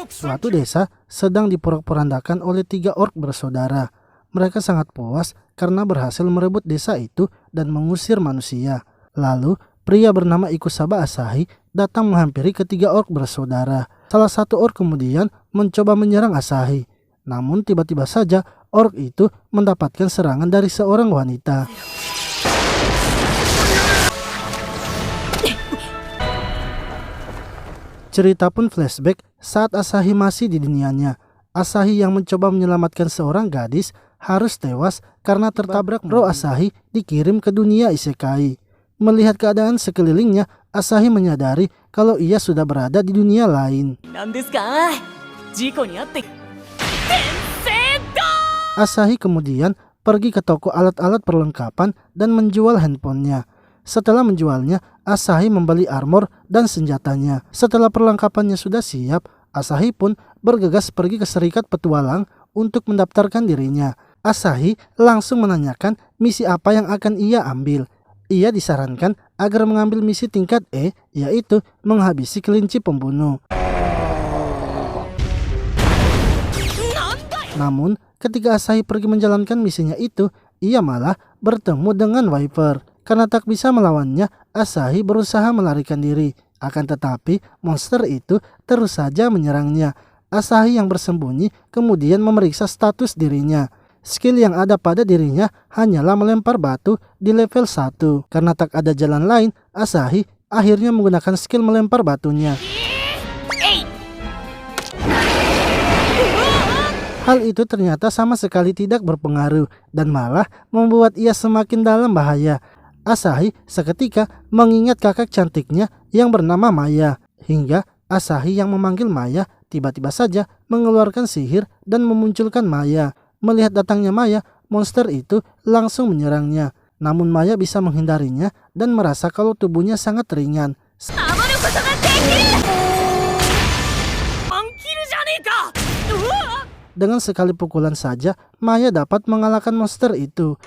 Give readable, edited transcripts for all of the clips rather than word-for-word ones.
Suatu desa sedang diporak-porandakan oleh 3 orc bersaudara. Mereka sangat puas karena berhasil merebut desa itu dan mengusir manusia. Lalu, pria bernama Ikusaba Asahi datang menghampiri ketiga orc bersaudara. Salah satu orc kemudian mencoba menyerang Asahi. Namun tiba-tiba saja orc itu mendapatkan serangan dari seorang wanita. Cerita pun flashback saat Asahi masih di dunianya. Asahi yang mencoba menyelamatkan seorang gadis harus tewas karena tertabrak roh Asahi dikirim ke dunia isekai. Melihat keadaan sekelilingnya, Asahi menyadari kalau ia sudah berada di dunia lain. Asahi kemudian pergi ke toko alat-alat perlengkapan dan menjual handphonenya. Setelah menjualnya, Asahi membeli armor dan senjatanya. Setelah perlengkapannya sudah siap, Asahi pun bergegas pergi ke Serikat Petualang untuk mendaftarkan dirinya. Asahi langsung menanyakan misi apa yang akan ia ambil. Ia disarankan agar mengambil misi tingkat E, yaitu menghabisi kelinci pembunuh. Namun, ketika Asahi pergi menjalankan misinya itu, ia malah bertemu dengan Viper. Karena tak bisa melawannya, Asahi berusaha melarikan diri. Akan tetapi, monster itu terus saja menyerangnya. Asahi yang bersembunyi kemudian memeriksa status dirinya. Skill yang ada pada dirinya hanyalah melempar batu di level 1. Karena tak ada jalan lain, Asahi akhirnya menggunakan skill melempar batunya. Hal itu ternyata sama sekali tidak berpengaruh dan malah membuat ia semakin dalam bahaya. Asahi seketika mengingat kakak cantiknya yang bernama Maya. Hingga Asahi yang memanggil Maya tiba-tiba saja mengeluarkan sihir dan memunculkan Maya. Melihat datangnya Maya, monster itu langsung menyerangnya. Namun Maya bisa menghindarinya dan merasa kalau tubuhnya sangat ringan. Dengan sekali pukulan saja, Maya dapat mengalahkan monster itu.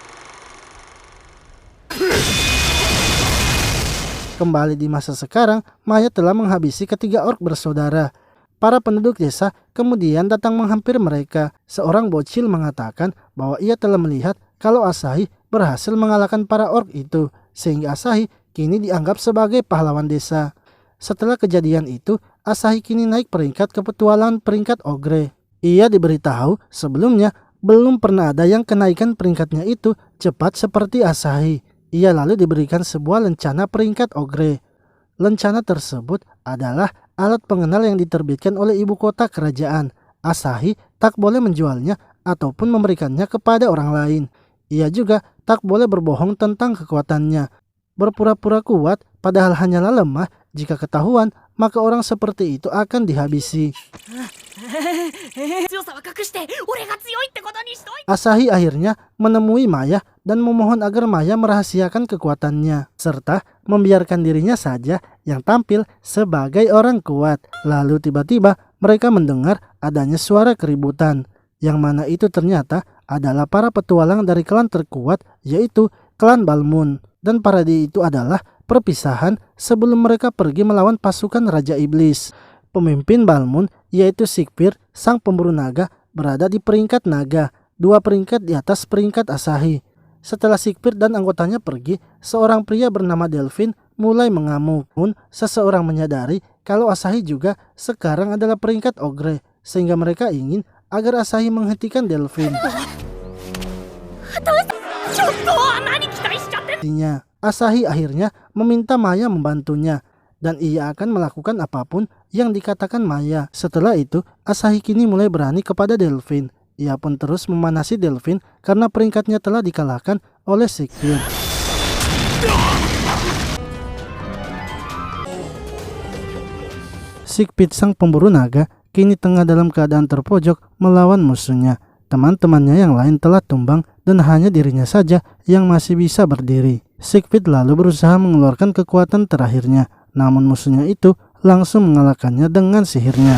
Kembali di masa sekarang, Maya telah menghabisi ketiga orc bersaudara. Para penduduk desa kemudian datang menghampiri mereka. Seorang bocil mengatakan bahwa ia telah melihat kalau Asahi berhasil mengalahkan para orc itu, sehingga Asahi kini dianggap sebagai pahlawan desa. Setelah kejadian itu, Asahi kini naik peringkat ke petualangan peringkat ogre. Ia diberitahu sebelumnya belum pernah ada yang kenaikan peringkatnya itu cepat seperti Asahi. Ia lalu diberikan sebuah lencana peringkat ogre. Lencana tersebut adalah alat pengenal yang diterbitkan oleh ibu kota kerajaan. Asahi tak boleh menjualnya ataupun memberikannya kepada orang lain. Ia juga tak boleh berbohong tentang kekuatannya. Berpura-pura kuat padahal hanyalah lemah, jika ketahuan maka orang seperti itu akan dihabisi. Asahi akhirnya menemui Maya dan memohon agar Maya merahasiakan kekuatannya, serta membiarkan dirinya saja yang tampil sebagai orang kuat. Lalu tiba-tiba mereka mendengar adanya suara keributan, yang mana itu ternyata adalah para petualang dari klan terkuat, yaitu klan Balmun. Dan parade itu adalah perpisahan sebelum mereka pergi melawan pasukan Raja Iblis. Pemimpin Balmun yaitu Siegfried, sang pemburu naga, berada di peringkat naga, 2 peringkat di atas peringkat Asahi. Setelah Siegfried dan anggotanya pergi, seorang pria bernama Delphine mulai mengamuk. Pun seseorang menyadari kalau Asahi juga sekarang adalah peringkat ogre, sehingga mereka ingin agar Asahi menghentikan Delphine. Asahi akhirnya meminta Maya membantunya, dan ia akan melakukan apapun yang dikatakan Maya. Setelah itu, Asahi kini mulai berani kepada Delphine. Ia pun terus memanasi Delphine karena peringkatnya telah dikalahkan oleh Siegfried. Siegfried, sang pemburu naga, kini tengah dalam keadaan terpojok melawan musuhnya. Teman-temannya yang lain telah tumbang dan hanya dirinya saja yang masih bisa berdiri. Siegfried lalu berusaha mengeluarkan kekuatan terakhirnya, namun musuhnya itu langsung mengalahkannya dengan sihirnya.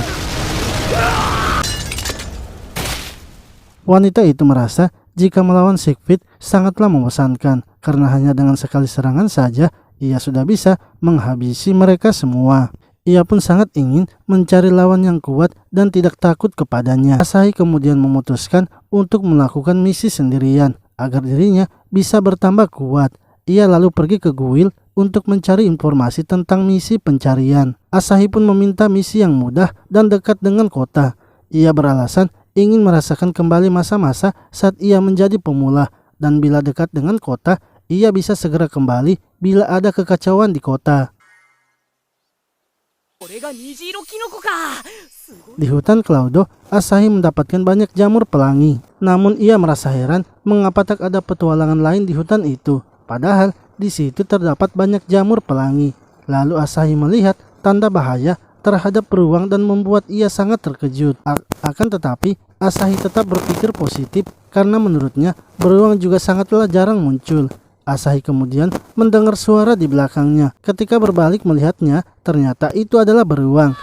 Wanita itu merasa jika melawan Siegfried sangatlah membosankan, karena hanya dengan sekali serangan saja ia sudah bisa menghabisi mereka semua. Ia pun sangat ingin mencari lawan yang kuat dan tidak takut kepadanya. Asahi kemudian memutuskan untuk melakukan misi sendirian agar dirinya bisa bertambah kuat. Ia lalu pergi ke kuil untuk mencari informasi tentang misi pencarian. Asahi pun meminta misi yang mudah dan dekat dengan kota. Ia beralasan ingin merasakan kembali masa-masa saat ia menjadi pemula, dan bila dekat dengan kota, ia bisa segera kembali bila ada kekacauan di kota. Di hutan Claudo, Asahi mendapatkan banyak jamur pelangi. Namun ia merasa heran mengapa tak ada petualangan lain di hutan itu. Padahal di situ terdapat banyak jamur pelangi. Lalu Asahi melihat tanda bahaya terhadap beruang dan membuat ia sangat terkejut. Akan tetapi Asahi tetap berpikir positif karena menurutnya beruang juga sangatlah jarang muncul. Asahi kemudian mendengar suara di belakangnya. Ketika berbalik melihatnya, ternyata itu adalah beruang.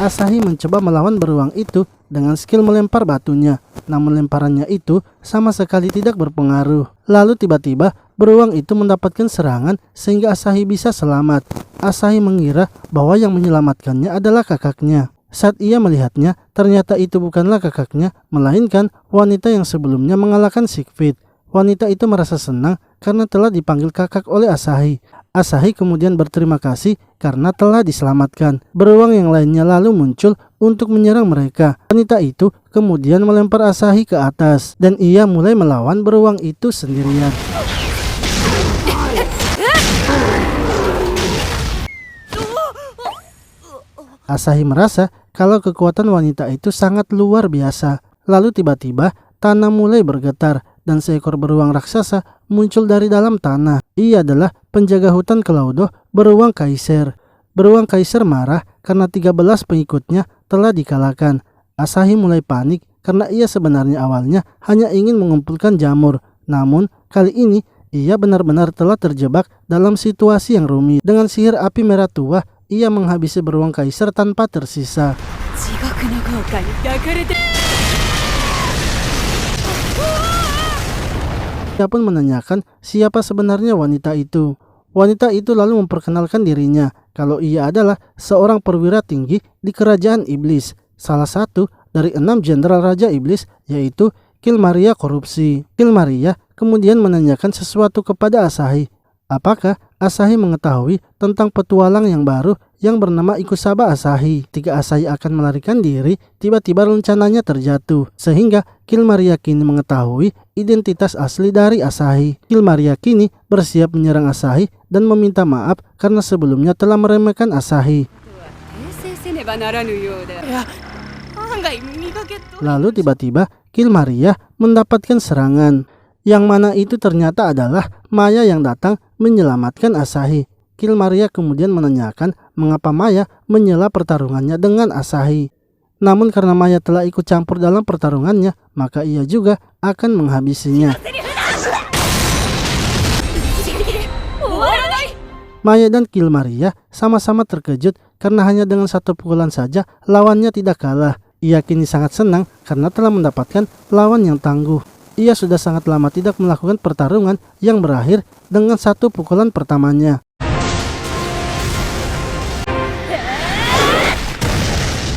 Asahi mencoba melawan beruang itu dengan skill melempar batunya. Namun lemparannya itu sama sekali tidak berpengaruh. Lalu tiba-tiba beruang itu mendapatkan serangan sehingga Asahi bisa selamat. Asahi mengira bahwa yang menyelamatkannya adalah kakaknya. Saat ia melihatnya, ternyata itu bukanlah kakaknya, melainkan wanita yang sebelumnya mengalahkan Siegfried. Wanita itu merasa senang karena telah dipanggil kakak oleh Asahi. Asahi kemudian berterima kasih karena telah diselamatkan. Beruang yang lainnya lalu muncul untuk menyerang mereka. Wanita itu kemudian melempar Asahi ke atas dan ia mulai melawan beruang itu sendirian. Asahi merasa kalau kekuatan wanita itu sangat luar biasa. Lalu tiba-tiba tanah mulai bergetar dan seekor beruang raksasa muncul dari dalam tanah. Ia adalah penjaga hutan Claudo, beruang Kaiser. Beruang Kaiser marah karena 13 pengikutnya telah dikalahkan. Asahi mulai panik karena ia sebenarnya awalnya hanya ingin mengumpulkan jamur. Namun kali ini ia benar-benar telah terjebak dalam situasi yang rumit. Dengan sihir api merah tua, ia menghabisi beruang Kaiser tanpa tersisa. Ia pun menanyakan siapa sebenarnya wanita itu. Wanita itu lalu memperkenalkan dirinya kalau ia adalah seorang perwira tinggi di kerajaan iblis, salah satu dari 6 jenderal raja iblis, yaitu Kilmaria korupsi. Kilmaria kemudian menanyakan sesuatu kepada Asahi. Apakah Asahi mengetahui tentang petualang yang baru yang bernama Ikusaba Asahi? Ketika Asahi akan melarikan diri, tiba-tiba rencananya terjatuh, sehingga Kilmaria kini mengetahui identitas asli dari Asahi. Kilmaria kini bersiap menyerang Asahi dan meminta maaf karena sebelumnya telah meremehkan Asahi. Lalu tiba-tiba Kilmaria mendapatkan serangan, yang mana itu ternyata adalah Maya yang datang menyelamatkan Asahi. Kilmaria kemudian menanyakan mengapa Maya menyela pertarungannya dengan Asahi. Namun karena Maya telah ikut campur dalam pertarungannya, maka ia juga akan menghabisinya. Maya dan Kilmaria sama-sama terkejut karena hanya dengan satu pukulan saja lawannya tidak kalah. Ia kini sangat senang karena telah mendapatkan lawan yang tangguh. Ia sudah sangat lama tidak melakukan pertarungan yang berakhir dengan satu pukulan pertamanya.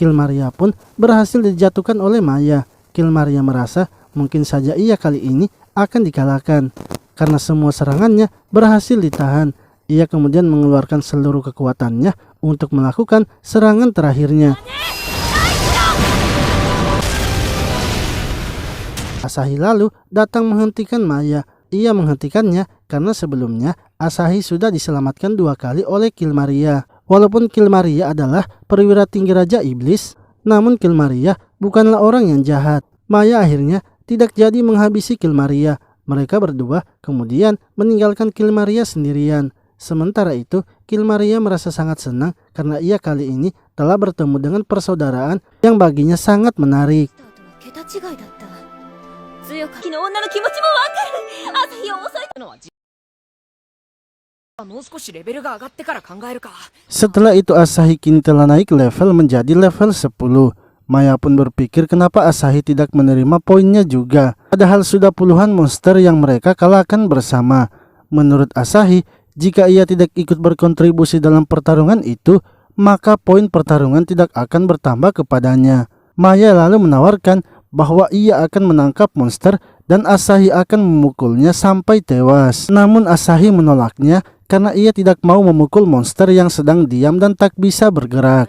Kilmaria pun berhasil dijatuhkan oleh Maya. Kilmaria merasa mungkin saja ia kali ini akan dikalahkan karena semua serangannya berhasil ditahan. Ia kemudian mengeluarkan seluruh kekuatannya untuk melakukan serangan terakhirnya. Asahi lalu datang menghentikan Maya. Ia menghentikannya karena sebelumnya Asahi sudah diselamatkan 2 kali oleh Kilmaria. Walaupun Kilmaria adalah perwira tinggi Raja Iblis, namun Kilmaria bukanlah orang yang jahat. Maya akhirnya tidak jadi menghabisi Kilmaria. Mereka berdua kemudian meninggalkan Kilmaria sendirian. Sementara itu, Kilmaria merasa sangat senang karena ia kali ini telah bertemu dengan persaudaraan yang baginya sangat menarik. Setelah itu Asahi kini telah naik level menjadi level 10. Maya pun berpikir kenapa Asahi tidak menerima poinnya juga, padahal sudah puluhan monster yang mereka kalahkan bersama. Menurut Asahi, jika ia tidak ikut berkontribusi dalam pertarungan itu, maka poin pertarungan tidak akan bertambah kepadanya. Maya lalu menawarkan bahwa ia akan menangkap monster dan Asahi akan memukulnya sampai tewas. Namun Asahi menolaknya karena ia tidak mau memukul monster yang sedang diam dan tak bisa bergerak.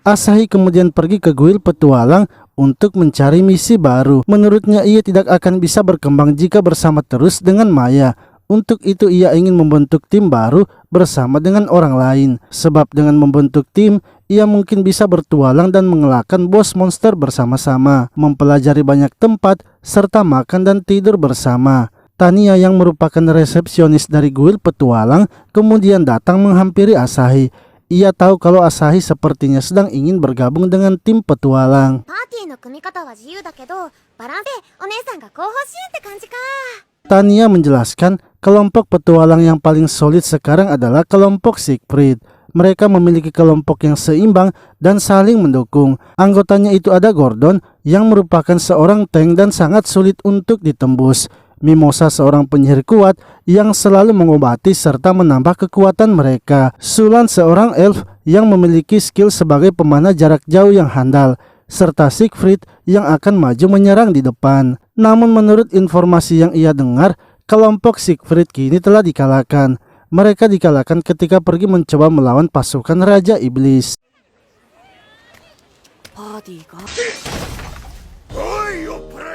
Asahi kemudian pergi ke kuil petualang untuk mencari misi baru. Menurutnya ia tidak akan bisa berkembang jika bersama terus dengan Maya. Untuk itu ia ingin membentuk tim baru bersama dengan orang lain. Sebab dengan membentuk tim, ia mungkin bisa bertualang dan mengalahkan bos monster bersama-sama, mempelajari banyak tempat, serta makan dan tidur bersama. Tania yang merupakan resepsionis dari guild petualang kemudian datang menghampiri Asahi. Ia tahu kalau Asahi sepertinya sedang ingin bergabung dengan tim petualang. Tania menjelaskan kelompok petualang yang paling solid sekarang adalah kelompok Siegfried. Mereka memiliki kelompok yang seimbang dan saling mendukung. Anggotanya itu ada Gordon yang merupakan seorang tank dan sangat sulit untuk ditembus. Mimosa seorang penyihir kuat yang selalu mengobati serta menambah kekuatan mereka. Sulan seorang elf yang memiliki skill sebagai pemanah jarak jauh yang handal. Serta Siegfried yang akan maju menyerang di depan. Namun menurut informasi yang ia dengar, kelompok Siegfried kini telah dikalahkan. Mereka dikalahkan ketika pergi mencoba melawan pasukan Raja Iblis.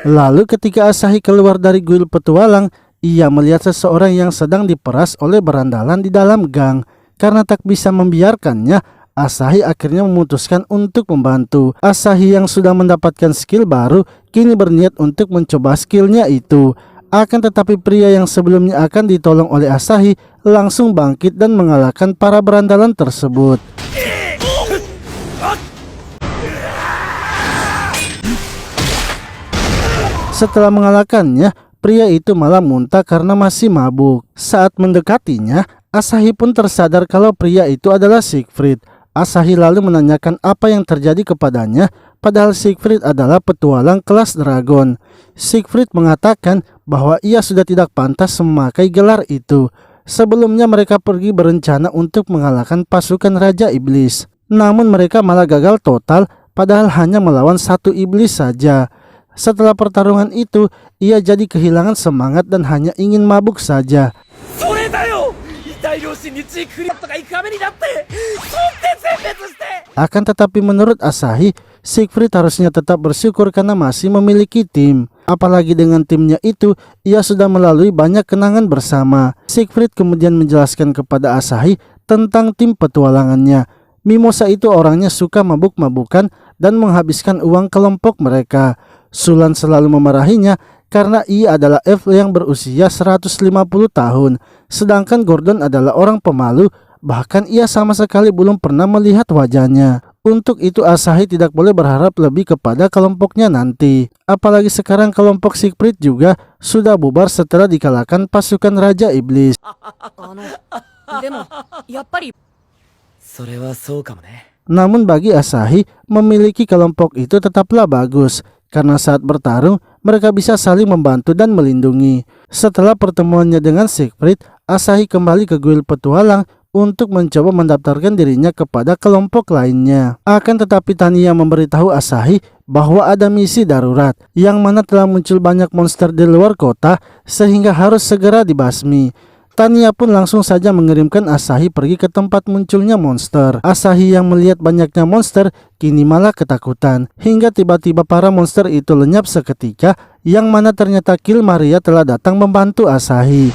Lalu ketika Asahi keluar dari guild petualang, ia melihat seseorang yang sedang diperas oleh berandalan di dalam gang. Karena tak bisa membiarkannya, Asahi akhirnya memutuskan untuk membantu. Asahi yang sudah mendapatkan skill baru kini berniat untuk mencoba skillnya itu. Akan tetapi pria yang sebelumnya akan ditolong oleh Asahi langsung bangkit dan mengalahkan para berandalan tersebut. Setelah mengalahkannya, pria itu malah muntah karena masih mabuk. Saat mendekatinya, Asahi pun tersadar kalau pria itu adalah Siegfried. Asahi lalu menanyakan apa yang terjadi kepadanya, padahal Siegfried adalah petualang kelas dragon. Siegfried mengatakan bahwa ia sudah tidak pantas memakai gelar itu. Sebelumnya mereka pergi berencana untuk mengalahkan pasukan Raja Iblis. Namun mereka malah gagal total, padahal hanya melawan satu iblis saja. Setelah pertarungan itu, ia jadi kehilangan semangat dan hanya ingin mabuk saja. Akan tetapi menurut Asahi, Siegfried harusnya tetap bersyukur karena masih memiliki tim. Apalagi dengan timnya itu, ia sudah melalui banyak kenangan bersama. Siegfried kemudian menjelaskan kepada Asahi tentang tim petualangannya. Mimosa itu orangnya suka mabuk-mabukan dan menghabiskan uang kelompok mereka. Sulan selalu memarahinya karena ia adalah elf yang berusia 150 tahun. Sedangkan Gordon adalah orang pemalu, bahkan ia sama sekali belum pernah melihat wajahnya. Untuk itu Asahi tidak boleh berharap lebih kepada kelompoknya nanti. Apalagi sekarang kelompok Siegfried juga sudah bubar setelah dikalahkan pasukan Raja Iblis. Namun bagi Asahi, memiliki kelompok itu tetaplah bagus. Karena saat bertarung, mereka bisa saling membantu dan melindungi. Setelah pertemuannya dengan Siegfried, Asahi kembali ke guild petualang untuk mencoba mendaftarkan dirinya kepada kelompok lainnya. Akan tetapi Tania memberitahu Asahi bahwa ada misi darurat, yang mana telah muncul banyak monster di luar kota sehingga harus segera dibasmi. Tania pun langsung saja mengirimkan Asahi pergi ke tempat munculnya monster. Asahi yang melihat banyaknya monster kini malah ketakutan, hingga tiba-tiba para monster itu lenyap seketika, yang mana ternyata Kill Maria telah datang membantu Asahi.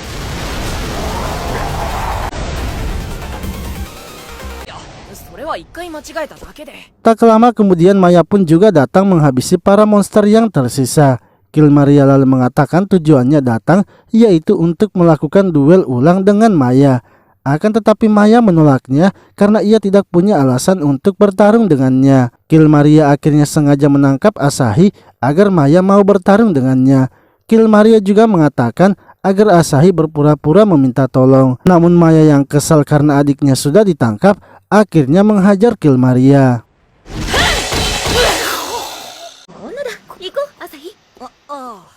Tak lama kemudian Maya pun juga datang menghabisi para monster yang tersisa. Kill Maria lalu mengatakan tujuannya datang yaitu untuk melakukan duel ulang dengan Maya. Akan tetapi Maya menolaknya karena ia tidak punya alasan untuk bertarung dengannya. Kill Maria akhirnya sengaja menangkap Asahi agar Maya mau bertarung dengannya. Kill Maria juga mengatakan agar Asahi berpura-pura meminta tolong. Namun Maya yang kesal karena adiknya sudah ditangkap akhirnya menghajar Kill Maria.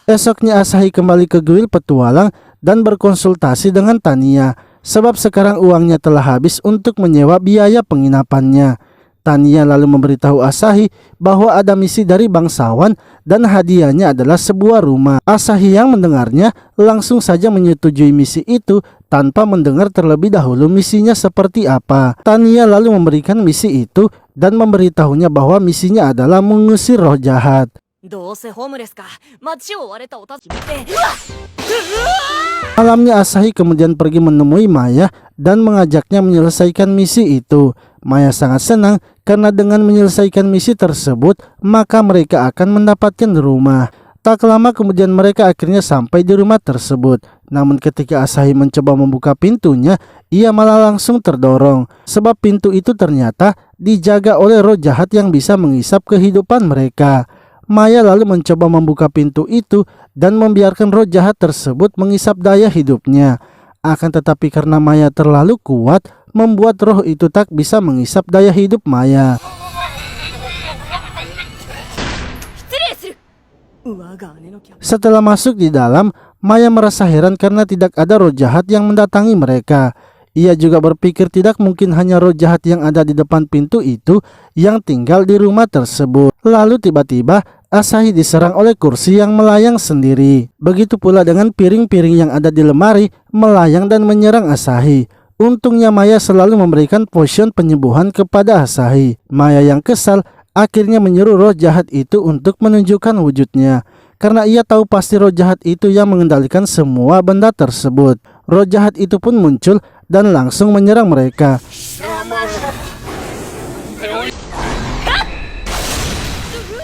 Esoknya Asahi kembali ke kuil petualang dan berkonsultasi dengan Tania, sebab sekarang uangnya telah habis untuk menyewa biaya penginapannya. Tania lalu memberitahu Asahi bahwa ada misi dari bangsawan dan hadiahnya adalah sebuah rumah. Asahi yang mendengarnya langsung saja menyetujui misi itu tanpa mendengar terlebih dahulu misinya seperti apa. Tania lalu memberikan misi itu dan memberitahunya bahwa misinya adalah mengusir roh jahat. Malamnya Asahi kemudian pergi menemui Maya dan mengajaknya menyelesaikan misi itu. Maya sangat senang karena dengan menyelesaikan misi tersebut maka mereka akan mendapatkan rumah. Tak lama kemudian mereka akhirnya sampai di rumah tersebut. Namun ketika Asahi mencoba membuka pintunya, ia malah langsung terdorong. Sebab pintu itu ternyata dijaga oleh roh jahat yang bisa menghisap kehidupan mereka. Maya lalu mencoba membuka pintu itu dan membiarkan roh jahat tersebut menghisap daya hidupnya. Akan tetapi karena Maya terlalu kuat, membuat roh itu tak bisa menghisap daya hidup Maya. Setelah masuk di dalam, Maya merasa heran karena tidak ada roh jahat yang mendatangi mereka. Ia juga berpikir tidak mungkin hanya roh jahat yang ada di depan pintu itu yang tinggal di rumah tersebut. Lalu tiba-tiba Asahi diserang oleh kursi yang melayang sendiri. Begitu pula dengan piring-piring yang ada di lemari melayang dan menyerang Asahi. Untungnya Maya selalu memberikan potion penyembuhan kepada Asahi. Maya yang kesal akhirnya menyuruh roh jahat itu untuk menunjukkan wujudnya. Karena ia tahu pasti roh jahat itu yang mengendalikan semua benda tersebut. Roh jahat itu pun muncul dan langsung menyerang mereka.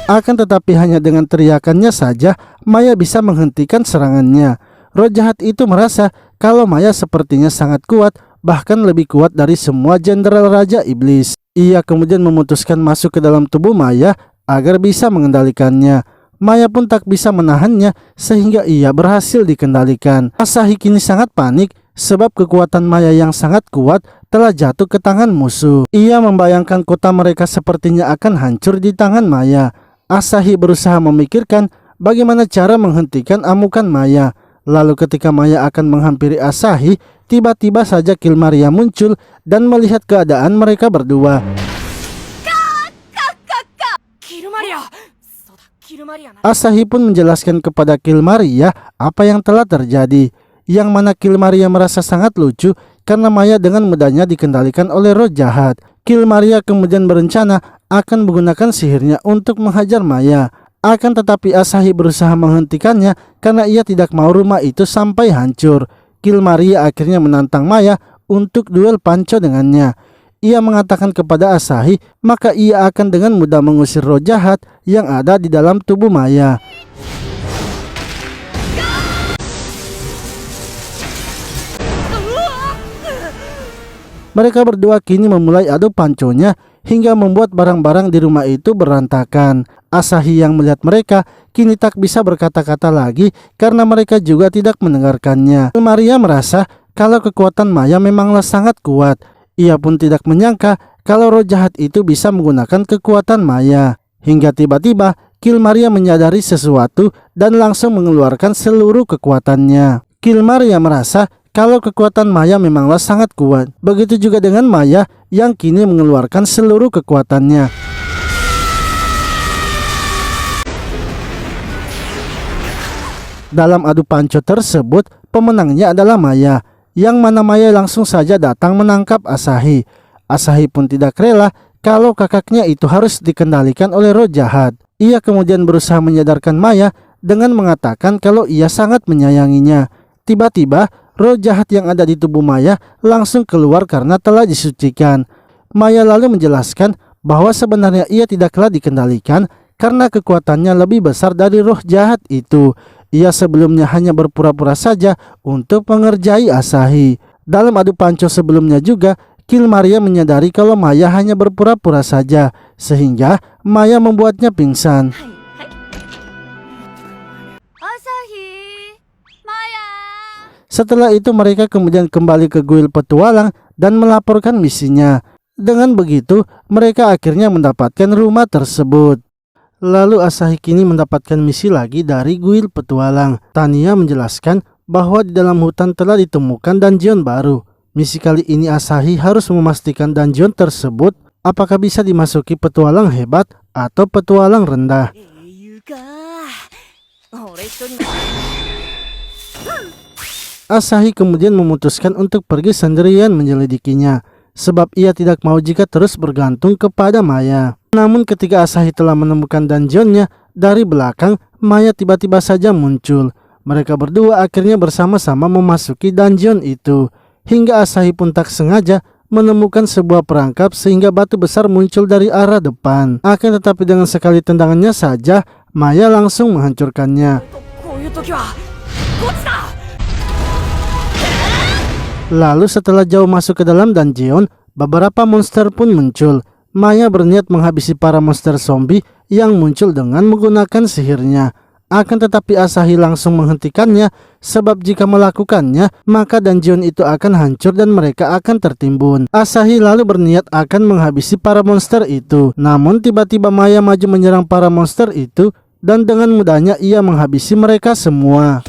Akan tetapi hanya dengan teriakannya saja Maya bisa menghentikan serangannya. Roh jahat itu merasa kalau Maya sepertinya sangat kuat, bahkan lebih kuat dari semua jenderal Raja Iblis. Ia kemudian memutuskan masuk ke dalam tubuh Maya agar bisa mengendalikannya. Maya pun tak bisa menahannya sehingga ia berhasil dikendalikan. Asahi kini sangat panik sebab kekuatan Maya yang sangat kuat telah jatuh ke tangan musuh. Ia membayangkan kota mereka sepertinya akan hancur di tangan Maya. Asahi berusaha memikirkan bagaimana cara menghentikan amukan Maya. Lalu ketika Maya akan menghampiri Asahi, tiba-tiba saja Kilmaria muncul dan melihat keadaan mereka berdua. Asahi pun menjelaskan kepada Kilmaria apa yang telah terjadi, yang mana Kilmaria merasa sangat lucu karena Maya dengan mudahnya dikendalikan oleh roh jahat. Kilmaria kemudian berencana akan menggunakan sihirnya untuk menghajar Maya. Akan tetapi Asahi berusaha menghentikannya karena ia tidak mau rumah itu sampai hancur. Kilmaria akhirnya menantang Maya untuk duel panco dengannya. Ia mengatakan kepada Asahi maka ia akan dengan mudah mengusir roh jahat yang ada di dalam tubuh Maya. Mereka berdua kini memulai adu panconya hingga membuat barang-barang di rumah itu berantakan. Asahi yang melihat mereka kini tak bisa berkata-kata lagi karena mereka juga tidak mendengarkannya. Maria merasa kalau kekuatan Maya memanglah sangat kuat. Ia pun tidak menyangka kalau roh jahat itu bisa menggunakan kekuatan Maya. Hingga tiba-tiba Kilmaria menyadari sesuatu dan langsung mengeluarkan seluruh kekuatannya. Kilmaria merasa kalau kekuatan Maya memanglah sangat kuat. Begitu juga dengan Maya yang kini mengeluarkan seluruh kekuatannya. Dalam adu panco tersebut, pemenangnya adalah Maya, yang mana Maya langsung saja datang menangkap Asahi. Asahi pun tidak rela kalau kakaknya itu harus dikendalikan oleh roh jahat. Ia kemudian berusaha menyadarkan Maya dengan mengatakan kalau ia sangat menyayanginya. Tiba-tiba roh jahat yang ada di tubuh Maya langsung keluar karena telah disucikan. Maya lalu menjelaskan bahwa sebenarnya ia tidaklah dikendalikan karena kekuatannya lebih besar dari roh jahat itu. Ia sebelumnya hanya berpura-pura saja untuk mengerjai Asahi. Dalam adu panco sebelumnya juga, Kilmaria menyadari kalau Maya hanya berpura-pura saja, sehingga Maya membuatnya pingsan. Setelah itu mereka kemudian kembali ke kuil petualang dan melaporkan misinya. Dengan begitu mereka akhirnya mendapatkan rumah tersebut. Lalu Asahi kini mendapatkan misi lagi dari guild petualang. Tania menjelaskan bahwa di dalam hutan telah ditemukan dungeon baru. Misi kali ini Asahi harus memastikan dungeon tersebut apakah bisa dimasuki petualang hebat atau petualang rendah. Asahi kemudian memutuskan untuk pergi sendirian menyelidikinya, sebab ia tidak mau jika terus bergantung kepada Maya. Namun ketika Asahi telah menemukan dungeonnya, dari belakang Maya tiba-tiba saja muncul. Mereka berdua akhirnya bersama-sama memasuki dungeon itu. Hingga Asahi pun tak sengaja menemukan sebuah perangkap sehingga batu besar muncul dari arah depan. Akan tetapi dengan sekali tendangannya saja, Maya langsung menghancurkannya. Lalu setelah jauh masuk ke dalam dungeon, beberapa monster pun muncul. Maya berniat menghabisi para monster zombie yang muncul dengan menggunakan sihirnya. Akan tetapi Asahi langsung menghentikannya, sebab jika melakukannya maka dungeon itu akan hancur dan mereka akan tertimbun. Asahi lalu berniat akan menghabisi para monster itu. Namun tiba-tiba Maya maju menyerang para monster itu dan dengan mudahnya ia menghabisi mereka semua.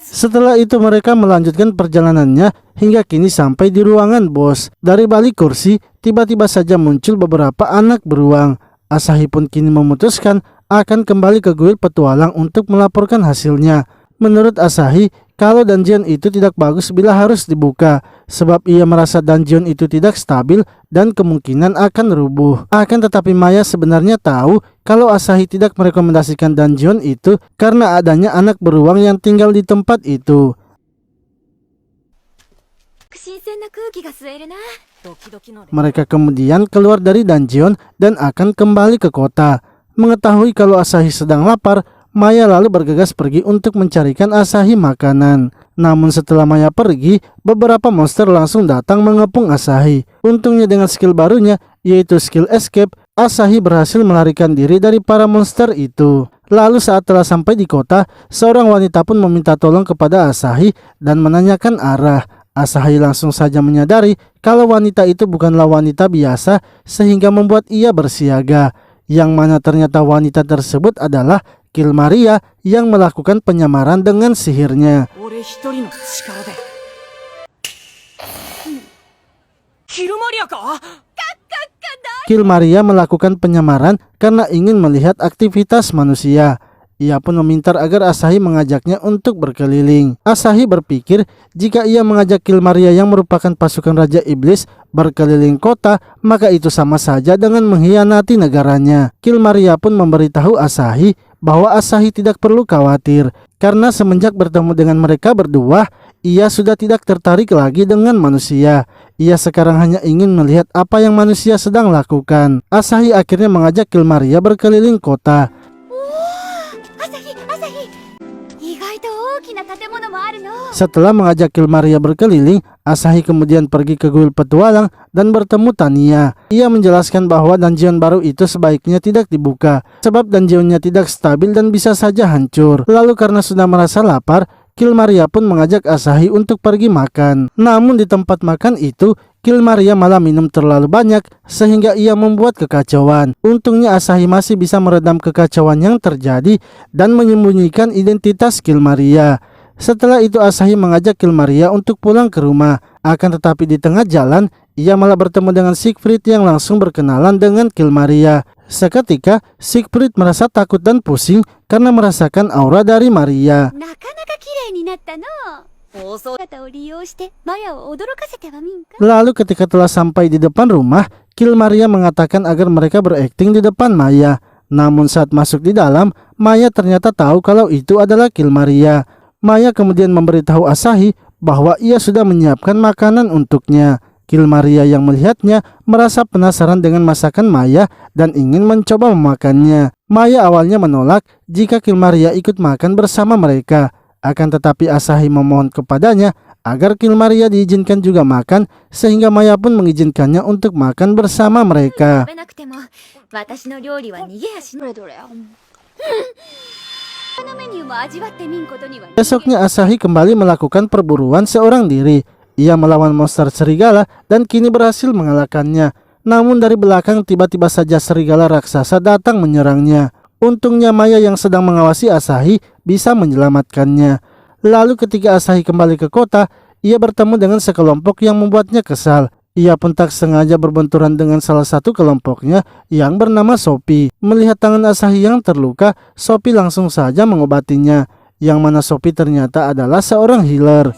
Setelah itu mereka melanjutkan perjalanannya hingga kini sampai di ruangan bos. Dari balik kursi tiba-tiba saja muncul beberapa anak beruang. Asahi pun kini memutuskan akan kembali ke guild petualang untuk melaporkan hasilnya. Menurut Asahi, kalau dungeon itu tidak bagus bila harus dibuka, sebab ia merasa dungeon itu tidak stabil dan kemungkinan akan rubuh. Akan tetapi Maya sebenarnya tahu kalau Asahi tidak merekomendasikan dungeon itu karena adanya anak beruang yang tinggal di tempat itu. Mereka kemudian keluar dari dungeon dan akan kembali ke kota. Mengetahui kalau Asahi sedang lapar, Maya lalu bergegas pergi untuk mencarikan Asahi makanan. Namun setelah Maya pergi, beberapa monster langsung datang mengepung Asahi. Untungnya dengan skill barunya, yaitu skill escape, Asahi berhasil melarikan diri dari para monster itu. Lalu saat telah sampai di kota, seorang wanita pun meminta tolong kepada Asahi dan menanyakan arah. Asahi langsung saja menyadari kalau wanita itu bukanlah wanita biasa sehingga membuat ia bersiaga. Yang mana ternyata wanita tersebut adalah Kilmaria yang melakukan penyamaran dengan sihirnya. Kilmaria melakukan penyamaran karena ingin melihat aktivitas manusia. Ia pun meminta agar Asahi mengajaknya untuk berkeliling. Asahi berpikir jika ia mengajak Kilmaria yang merupakan pasukan Raja Iblis berkeliling kota, maka itu sama saja dengan mengkhianati negaranya. Kilmaria pun memberitahu Asahi bahwa Asahi tidak perlu khawatir karena semenjak bertemu dengan mereka berdua, ia sudah tidak tertarik lagi dengan manusia. Ia sekarang hanya ingin melihat apa yang manusia sedang lakukan. Asahi akhirnya mengajak Kilmaria berkeliling kota. Setelah mengajak Kilmaria berkeliling, Asahi kemudian pergi ke guild petualang dan bertemu Tania. Ia menjelaskan bahwa dungeon baru itu sebaiknya tidak dibuka, sebab dungeonnya tidak stabil dan bisa saja hancur. Lalu karena sudah merasa lapar, Kilmaria pun mengajak Asahi untuk pergi makan. Namun di tempat makan itu, Kilmaria malah minum terlalu banyak sehingga ia membuat kekacauan. Untungnya Asahi masih bisa meredam kekacauan yang terjadi dan menyembunyikan identitas Kilmaria. Setelah itu Asahi mengajak Kilmaria untuk pulang ke rumah. Akan tetapi di tengah jalan, ia malah bertemu dengan Siegfried yang langsung berkenalan dengan Kilmaria. Seketika, Siegfried merasa takut dan pusing karena merasakan aura dari Maria. Lalu ketika telah sampai di depan rumah, Kilmaria mengatakan agar mereka berakting di depan Maya. Namun saat masuk di dalam, Maya ternyata tahu kalau itu adalah Kilmaria. Maya kemudian memberitahu Asahi bahwa ia sudah menyiapkan makanan untuknya. Kilmaria yang melihatnya merasa penasaran dengan masakan Maya dan ingin mencoba memakannya. Maya awalnya menolak jika Kilmaria ikut makan bersama mereka. Akan tetapi Asahi memohon kepadanya agar Kilmaria diizinkan juga makan, sehingga Maya pun mengizinkannya untuk makan bersama mereka. Besoknya Asahi kembali melakukan perburuan seorang diri. Ia melawan monster serigala dan kini berhasil mengalahkannya. Namun dari belakang tiba-tiba saja serigala raksasa datang menyerangnya. Untungnya Maya yang sedang mengawasi Asahi bisa menyelamatkannya. Lalu ketika Asahi kembali ke kota, ia bertemu dengan sekelompok yang membuatnya kesal. Ia pun tak sengaja berbenturan dengan salah satu kelompoknya yang bernama Sophie. Melihat tangan Asahi yang terluka, Sophie langsung saja mengobatinya. Yang mana Sophie ternyata adalah seorang healer.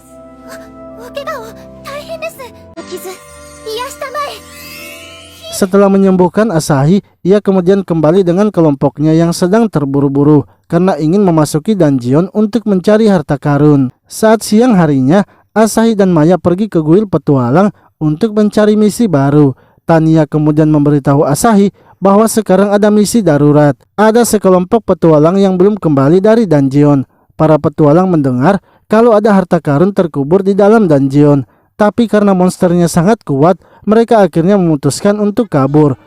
Setelah menyembuhkan Asahi, ia kemudian kembali dengan kelompoknya yang sedang terburu-buru karena ingin memasuki dungeon untuk mencari harta karun. Saat siang harinya, Asahi dan Maya pergi ke kuil petualang untuk mencari misi baru. Tania kemudian memberitahu Asahi bahwa sekarang ada misi darurat. Ada sekelompok petualang yang belum kembali dari dungeon. Para petualang mendengar kalau ada harta karun terkubur di dalam dungeon. Tapi karena monsternya sangat kuat, mereka akhirnya memutuskan untuk kabur.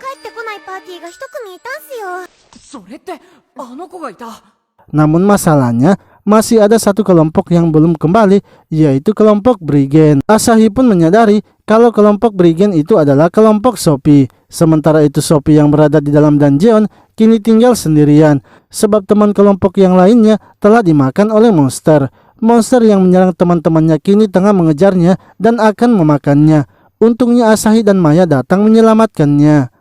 Namun masalahnya, masih ada satu kelompok yang belum kembali, yaitu kelompok Brigand. Asahi pun menyadari kalau kelompok Brigand itu adalah kelompok Sophie. Sementara itu Sophie yang berada di dalam dungeon kini tinggal sendirian, sebab teman kelompok yang lainnya telah dimakan oleh monster. Monster yang menyerang teman-temannya kini tengah mengejarnya dan akan memakannya. Untungnya Asahi dan Maya datang menyelamatkannya.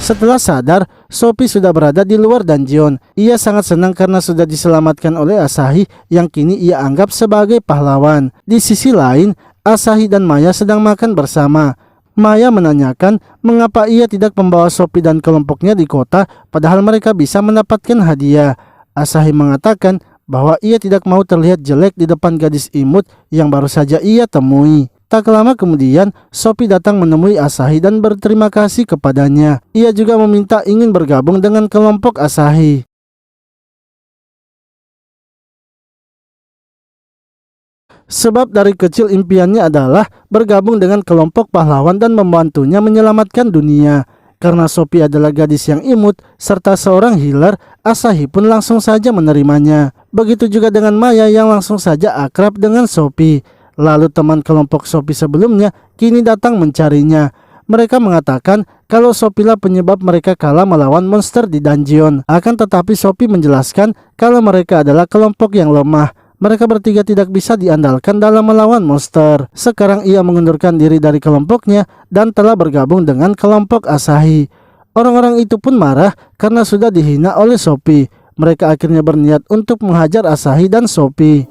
Setelah sadar, Sophie sudah berada di luar dungeon. Ia sangat senang karena sudah diselamatkan oleh Asahi yang kini ia anggap sebagai pahlawan. Di sisi lain, Asahi dan Maya sedang makan bersama. Maya menanyakan mengapa ia tidak membawa Sophie dan kelompoknya di kota padahal mereka bisa mendapatkan hadiah. Asahi mengatakan bahwa ia tidak mau terlihat jelek di depan gadis imut yang baru saja ia temui. Tak lama kemudian, Sophie datang menemui Asahi dan berterima kasih kepadanya. Ia juga meminta ingin bergabung dengan kelompok Asahi. Sebab dari kecil impiannya adalah bergabung dengan kelompok pahlawan dan membantunya menyelamatkan dunia. Karena Sophie adalah gadis yang imut serta seorang healer, Asahi pun langsung saja menerimanya. Begitu juga dengan Maya yang langsung saja akrab dengan Sophie. Lalu teman kelompok Sophie sebelumnya kini datang mencarinya. Mereka mengatakan kalau Sophie lah penyebab mereka kalah melawan monster di dungeon. Akan tetapi Sophie menjelaskan kalau mereka adalah kelompok yang lemah. Mereka bertiga tidak bisa diandalkan dalam melawan monster. Sekarang ia mengundurkan diri dari kelompoknya dan telah bergabung dengan kelompok Asahi. Orang-orang itu pun marah karena sudah dihina oleh Sophie. Mereka akhirnya berniat untuk menghajar Asahi dan Sophie.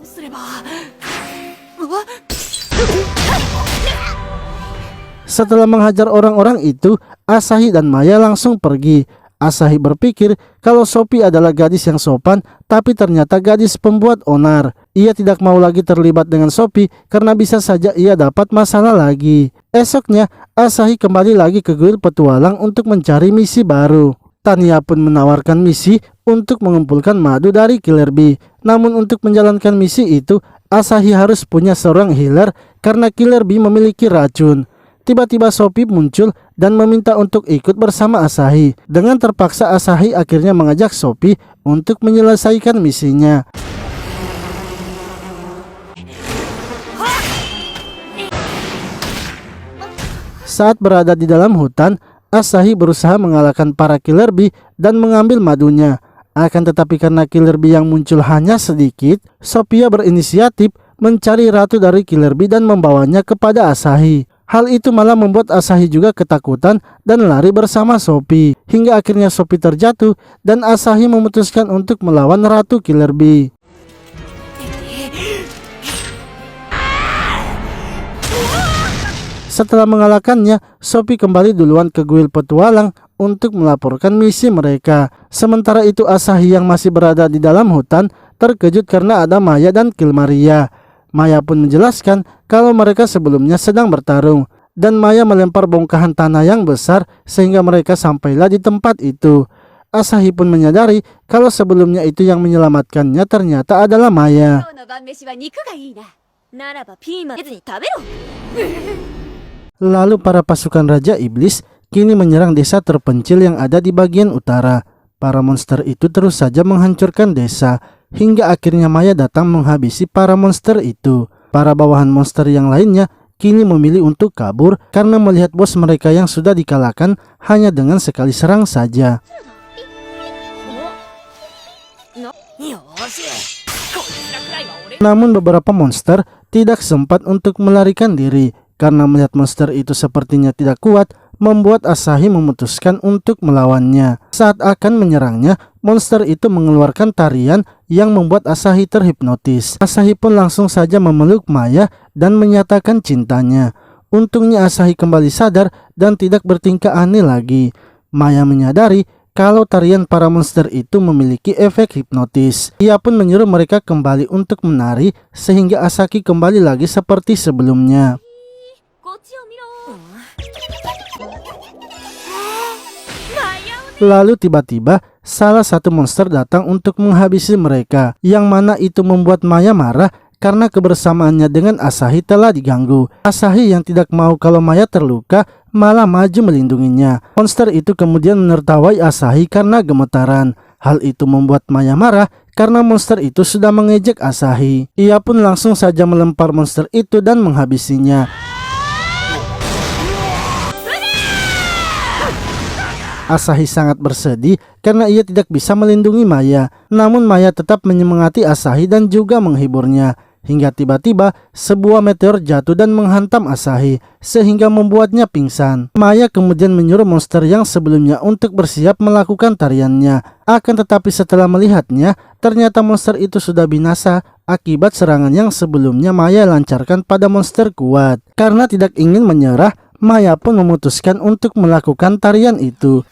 Setelah menghajar orang-orang itu, Asahi dan Maya langsung pergi. Asahi berpikir kalau Sophie adalah gadis yang sopan, tapi ternyata gadis pembuat onar. Ia tidak mau lagi terlibat dengan Sophie karena bisa saja ia dapat masalah lagi. Esoknya, Asahi kembali lagi ke kuil petualang untuk mencari misi baru. Tania pun menawarkan misi untuk mengumpulkan madu dari Killer Bee. Namun untuk menjalankan misi itu, Asahi harus punya seorang healer karena Killer Bee memiliki racun. Tiba-tiba Sophie muncul dan meminta untuk ikut bersama Asahi. Dengan terpaksa Asahi akhirnya mengajak Sophie untuk menyelesaikan misinya. Saat berada di dalam hutan, Asahi berusaha mengalahkan para Killer Bee dan mengambil madunya. Akan tetapi karena Killer Bee yang muncul hanya sedikit, Sophia berinisiatif mencari ratu dari Killer Bee dan membawanya kepada Asahi. Hal itu malah membuat Asahi juga ketakutan dan lari bersama Sophie. Hingga akhirnya Sophie terjatuh dan Asahi memutuskan untuk melawan Ratu Killer Bee. Setelah mengalahkannya, Sophie kembali duluan ke kuil petualang untuk melaporkan misi mereka. Sementara itu Asahi yang masih berada di dalam hutan terkejut karena ada Maya dan Kilmaria. Maya pun menjelaskan kalau mereka sebelumnya sedang bertarung dan Maya melempar bongkahan tanah yang besar sehingga mereka sampailah di tempat itu. Asahi pun menyadari kalau sebelumnya itu yang menyelamatkannya ternyata adalah Maya. Lalu para pasukan Raja Iblis kini menyerang desa terpencil yang ada di bagian utara. Para monster itu terus saja menghancurkan desa. hingga akhirnya Maya datang menghabisi para monster itu. Para bawahan monster yang lainnya kini memilih untuk kabur karena melihat bos mereka yang sudah dikalahkan hanya dengan sekali serang saja. Namun beberapa monster tidak sempat untuk melarikan diri karena melihat monster itu sepertinya tidak kuat, membuat Asahi memutuskan untuk melawannya. Saat akan menyerangnya, monster itu mengeluarkan tarian yang membuat Asahi terhipnotis. Asahi pun langsung saja memeluk Maya dan menyatakan cintanya. Untungnya Asahi kembali sadar dan tidak bertingkah aneh lagi. Maya menyadari kalau tarian para monster itu memiliki efek hipnotis. Ia pun menyuruh mereka kembali untuk menari sehingga Asahi kembali lagi seperti sebelumnya. Lalu tiba-tiba salah satu monster datang untuk menghabisi mereka, yang mana itu membuat Maya marah karena kebersamaannya dengan Asahi telah diganggu. Asahi yang tidak mau kalau Maya terluka malah maju melindunginya. Monster itu kemudian menertawai Asahi karena gemetaran. Hal itu membuat Maya marah karena monster itu sudah mengejek Asahi. Ia pun langsung saja melempar monster itu dan menghabisinya. Asahi sangat bersedih karena ia tidak bisa melindungi Maya. Namun Maya tetap menyemangati Asahi dan juga menghiburnya. Hingga tiba-tiba sebuah meteor jatuh dan menghantam Asahi sehingga membuatnya pingsan. Maya kemudian menyuruh monster yang sebelumnya untuk bersiap melakukan tariannya. Akan tetapi setelah melihatnya, ternyata monster itu sudah binasa akibat serangan yang sebelumnya Maya lancarkan pada monster kuat. Karena tidak ingin menyerah, Maya pun memutuskan untuk melakukan tarian itu.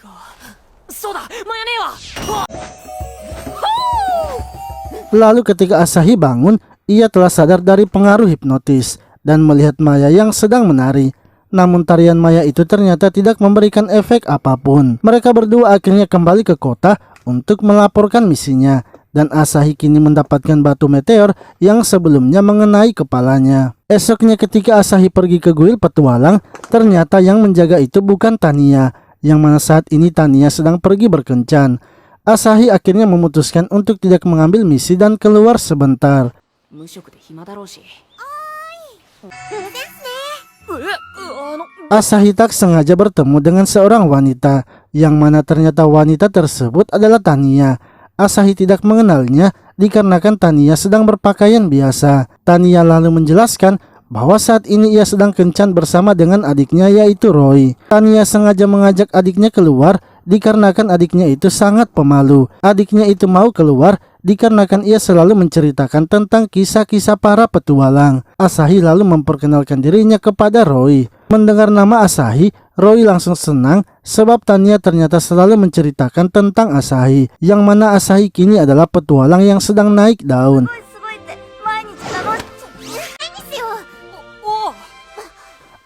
Lalu ketika Asahi bangun, ia telah sadar dari pengaruh hipnotis dan melihat Maya yang sedang menari. Namun tarian Maya itu ternyata tidak memberikan efek apapun. Mereka berdua akhirnya kembali ke kota untuk melaporkan misinya. Dan Asahi kini mendapatkan batu meteor yang sebelumnya mengenai kepalanya. Esoknya ketika Asahi pergi ke kuil petualang, ternyata yang menjaga itu bukan Tania, yang mana saat ini Tania sedang pergi berkencan. Asahi akhirnya memutuskan untuk tidak mengambil misi dan keluar sebentar. Asahi tak sengaja bertemu dengan seorang wanita, yang mana ternyata wanita tersebut adalah Tania. Asahi tidak mengenalnya dikarenakan Tania sedang berpakaian biasa. Tania lalu menjelaskan bahwa saat ini ia sedang kencan bersama dengan adiknya yaitu Roy. Tania sengaja mengajak adiknya keluar dikarenakan adiknya itu sangat pemalu. Adiknya itu mau keluar dikarenakan ia selalu menceritakan tentang kisah-kisah para petualang. Asahi lalu memperkenalkan dirinya kepada Roy. Mendengar nama Asahi, Roy langsung senang sebab Tania ternyata selalu menceritakan tentang Asahi, yang mana Asahi kini adalah petualang yang sedang naik daun.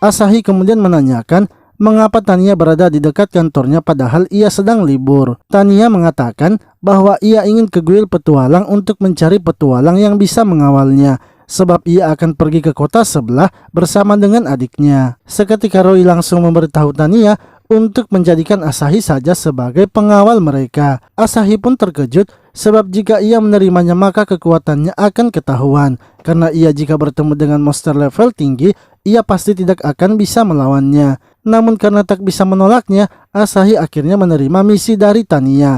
Asahi kemudian menanyakan mengapa Tania berada di dekat kantornya padahal ia sedang libur. Tania mengatakan bahwa ia ingin ke kuil petualang untuk mencari petualang yang bisa mengawalnya, sebab ia akan pergi ke kota sebelah bersama dengan adiknya. Seketika Roy langsung memberitahu Tania untuk menjadikan Asahi saja sebagai pengawal mereka. Asahi pun terkejut sebab jika ia menerimanya maka kekuatannya akan ketahuan. Karena ia jika bertemu dengan monster level tinggi, ia pasti tidak akan bisa melawannya. Namun karena tak bisa menolaknya, Asahi akhirnya menerima misi dari Tania.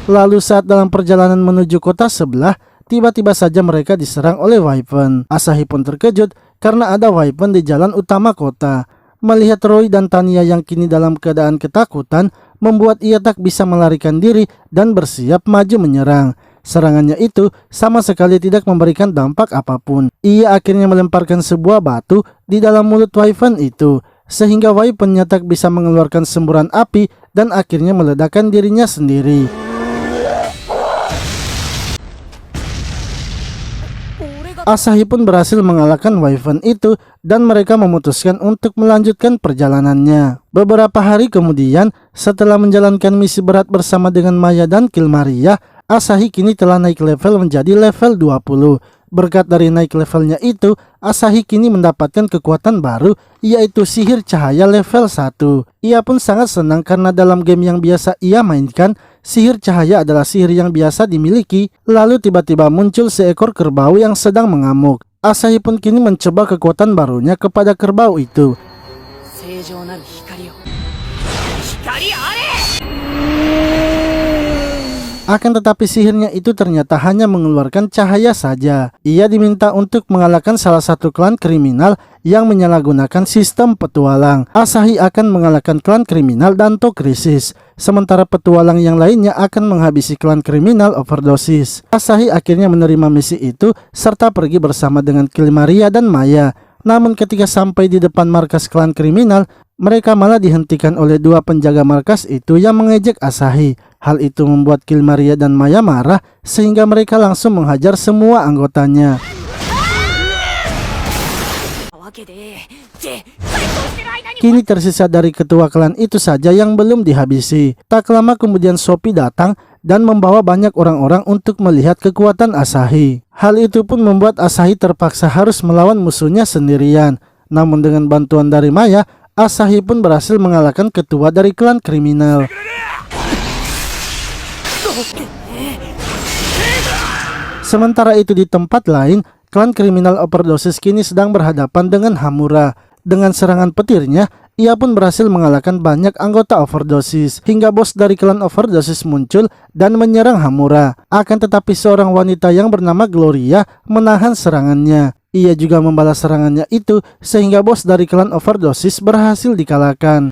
Lalu saat dalam perjalanan menuju kota sebelah, tiba-tiba saja mereka diserang oleh Wyvern. Asahi pun terkejut karena ada Wyvern di jalan utama kota. Melihat Roy dan Tania yang kini dalam keadaan ketakutan, membuat ia tak bisa melarikan diri dan bersiap maju menyerang. Serangannya itu sama sekali tidak memberikan dampak apapun. Ia akhirnya melemparkan sebuah batu di dalam mulut Wyvern itu, sehingga Wyvern tak bisa mengeluarkan semburan api dan akhirnya meledakkan dirinya sendiri. Asahi pun berhasil mengalahkan Wyvern itu dan mereka memutuskan untuk melanjutkan perjalanannya. Beberapa hari kemudian, setelah menjalankan misi berat bersama dengan Maya dan Kilmaria, Asahi kini telah naik level menjadi level 20. Berkat dari naik levelnya itu, Asahi kini mendapatkan kekuatan baru, yaitu sihir cahaya level 1. Ia pun sangat senang karena dalam game yang biasa ia mainkan, sihir cahaya adalah sihir yang biasa dimiliki. Lalu tiba-tiba muncul seekor kerbau yang sedang mengamuk. Asahi pun kini mencoba kekuatan barunya kepada kerbau itu. Akan tetapi sihirnya itu ternyata hanya mengeluarkan cahaya saja. Ia diminta untuk mengalahkan salah satu klan kriminal yang menyalahgunakan sistem petualang. Asahi akan mengalahkan klan kriminal Danto Krisis, sementara petualang yang lainnya akan menghabisi klan kriminal Overdosis. Asahi akhirnya menerima misi itu serta pergi bersama dengan Kilmaria dan Maya. Namun ketika sampai di depan markas klan kriminal, mereka malah dihentikan oleh dua penjaga markas itu yang mengejek Asahi. Hal itu membuat Kilmaria dan Maya marah sehingga mereka langsung menghajar semua anggotanya. Kini tersisa dari ketua klan itu saja yang belum dihabisi. Tak lama kemudian Sophie datang dan membawa banyak orang-orang untuk melihat kekuatan Asahi. Hal itu pun membuat Asahi terpaksa harus melawan musuhnya sendirian. Namun dengan bantuan dari Maya, Asahi pun berhasil mengalahkan ketua dari klan kriminal. Sementara itu di tempat lain, klan kriminal Overdosis kini sedang berhadapan dengan Hamura. Dengan serangan petirnya, ia pun berhasil mengalahkan banyak anggota Overdosis, hingga bos dari klan Overdosis muncul dan menyerang Hamura. Akan tetapi seorang wanita yang bernama Gloria menahan serangannya. Ia juga membalas serangannya itu sehingga bos dari klan Overdosis berhasil dikalahkan.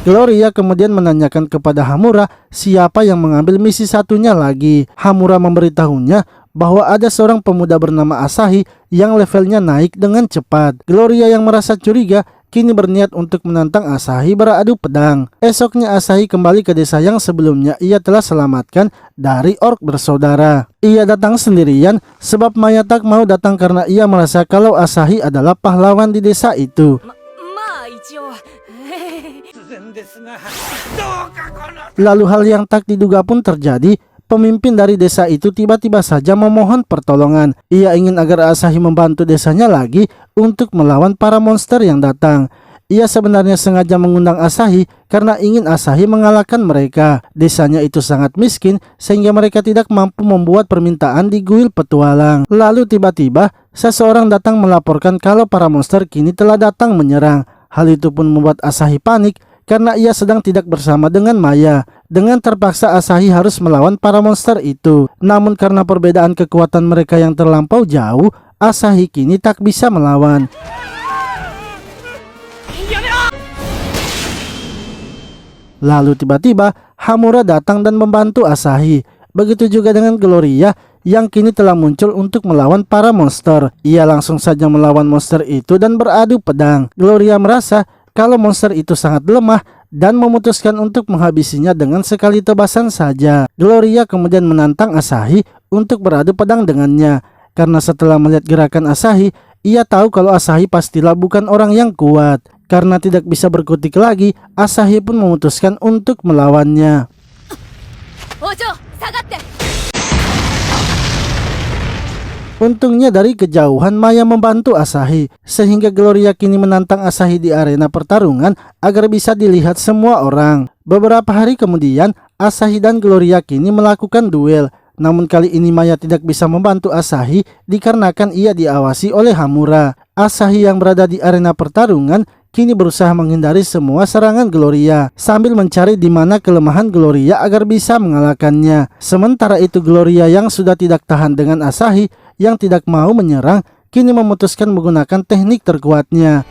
Gloria kemudian menanyakan kepada Hamura siapa yang mengambil misi satunya lagi. Hamura memberitahunya bahwa ada seorang pemuda bernama Asahi yang levelnya naik dengan cepat. Gloria yang merasa curiga kini berniat untuk menantang Asahi beradu pedang. Esoknya Asahi kembali ke desa yang sebelumnya ia telah selamatkan dari orc bersaudara. Ia datang sendirian sebab Maya tak mau datang karena ia merasa kalau Asahi adalah pahlawan di desa itu. Lalu hal yang tak diduga pun terjadi. Pemimpin dari desa itu tiba-tiba saja memohon pertolongan. Ia ingin agar Asahi membantu desanya lagi untuk melawan para monster yang datang. Ia sebenarnya sengaja mengundang Asahi karena ingin Asahi mengalahkan mereka. Desanya itu sangat miskin sehingga mereka tidak mampu membuat permintaan di guil petualang. Lalu tiba-tiba seseorang datang melaporkan kalau para monster kini telah datang menyerang. Hal itu pun membuat Asahi panik karena ia sedang tidak bersama dengan Maya. Dengan terpaksa Asahi harus melawan para monster itu. Namun karena perbedaan kekuatan mereka yang terlampau jauh, Asahi kini tak bisa melawan. Lalu tiba-tiba Hamura datang dan membantu Asahi. Begitu juga dengan Gloria yang kini telah muncul untuk melawan para monster. Ia langsung saja melawan monster itu dan beradu pedang. Gloria merasa kalau monster itu sangat lemah dan memutuskan untuk menghabisinya dengan sekali tebasan saja. Gloria kemudian menantang Asahi untuk beradu pedang dengannya. Karena setelah melihat gerakan Asahi, ia tahu kalau Asahi pastilah bukan orang yang kuat. Karena tidak bisa berkutik lagi, Asahi pun memutuskan untuk melawannya. Untungnya dari kejauhan Maya membantu Asahi, sehingga Gloria kini menantang Asahi di arena pertarungan agar bisa dilihat semua orang. Beberapa hari kemudian, Asahi dan Gloria kini melakukan duel. Namun kali ini Maya tidak bisa membantu Asahi dikarenakan ia diawasi oleh Hamura. Asahi yang berada di arena pertarungan kini berusaha menghindari semua serangan Gloria sambil mencari di mana kelemahan Gloria agar bisa mengalahkannya. Sementara itu Gloria yang sudah tidak tahan dengan Asahi yang tidak mau menyerang kini memutuskan menggunakan teknik terkuatnya.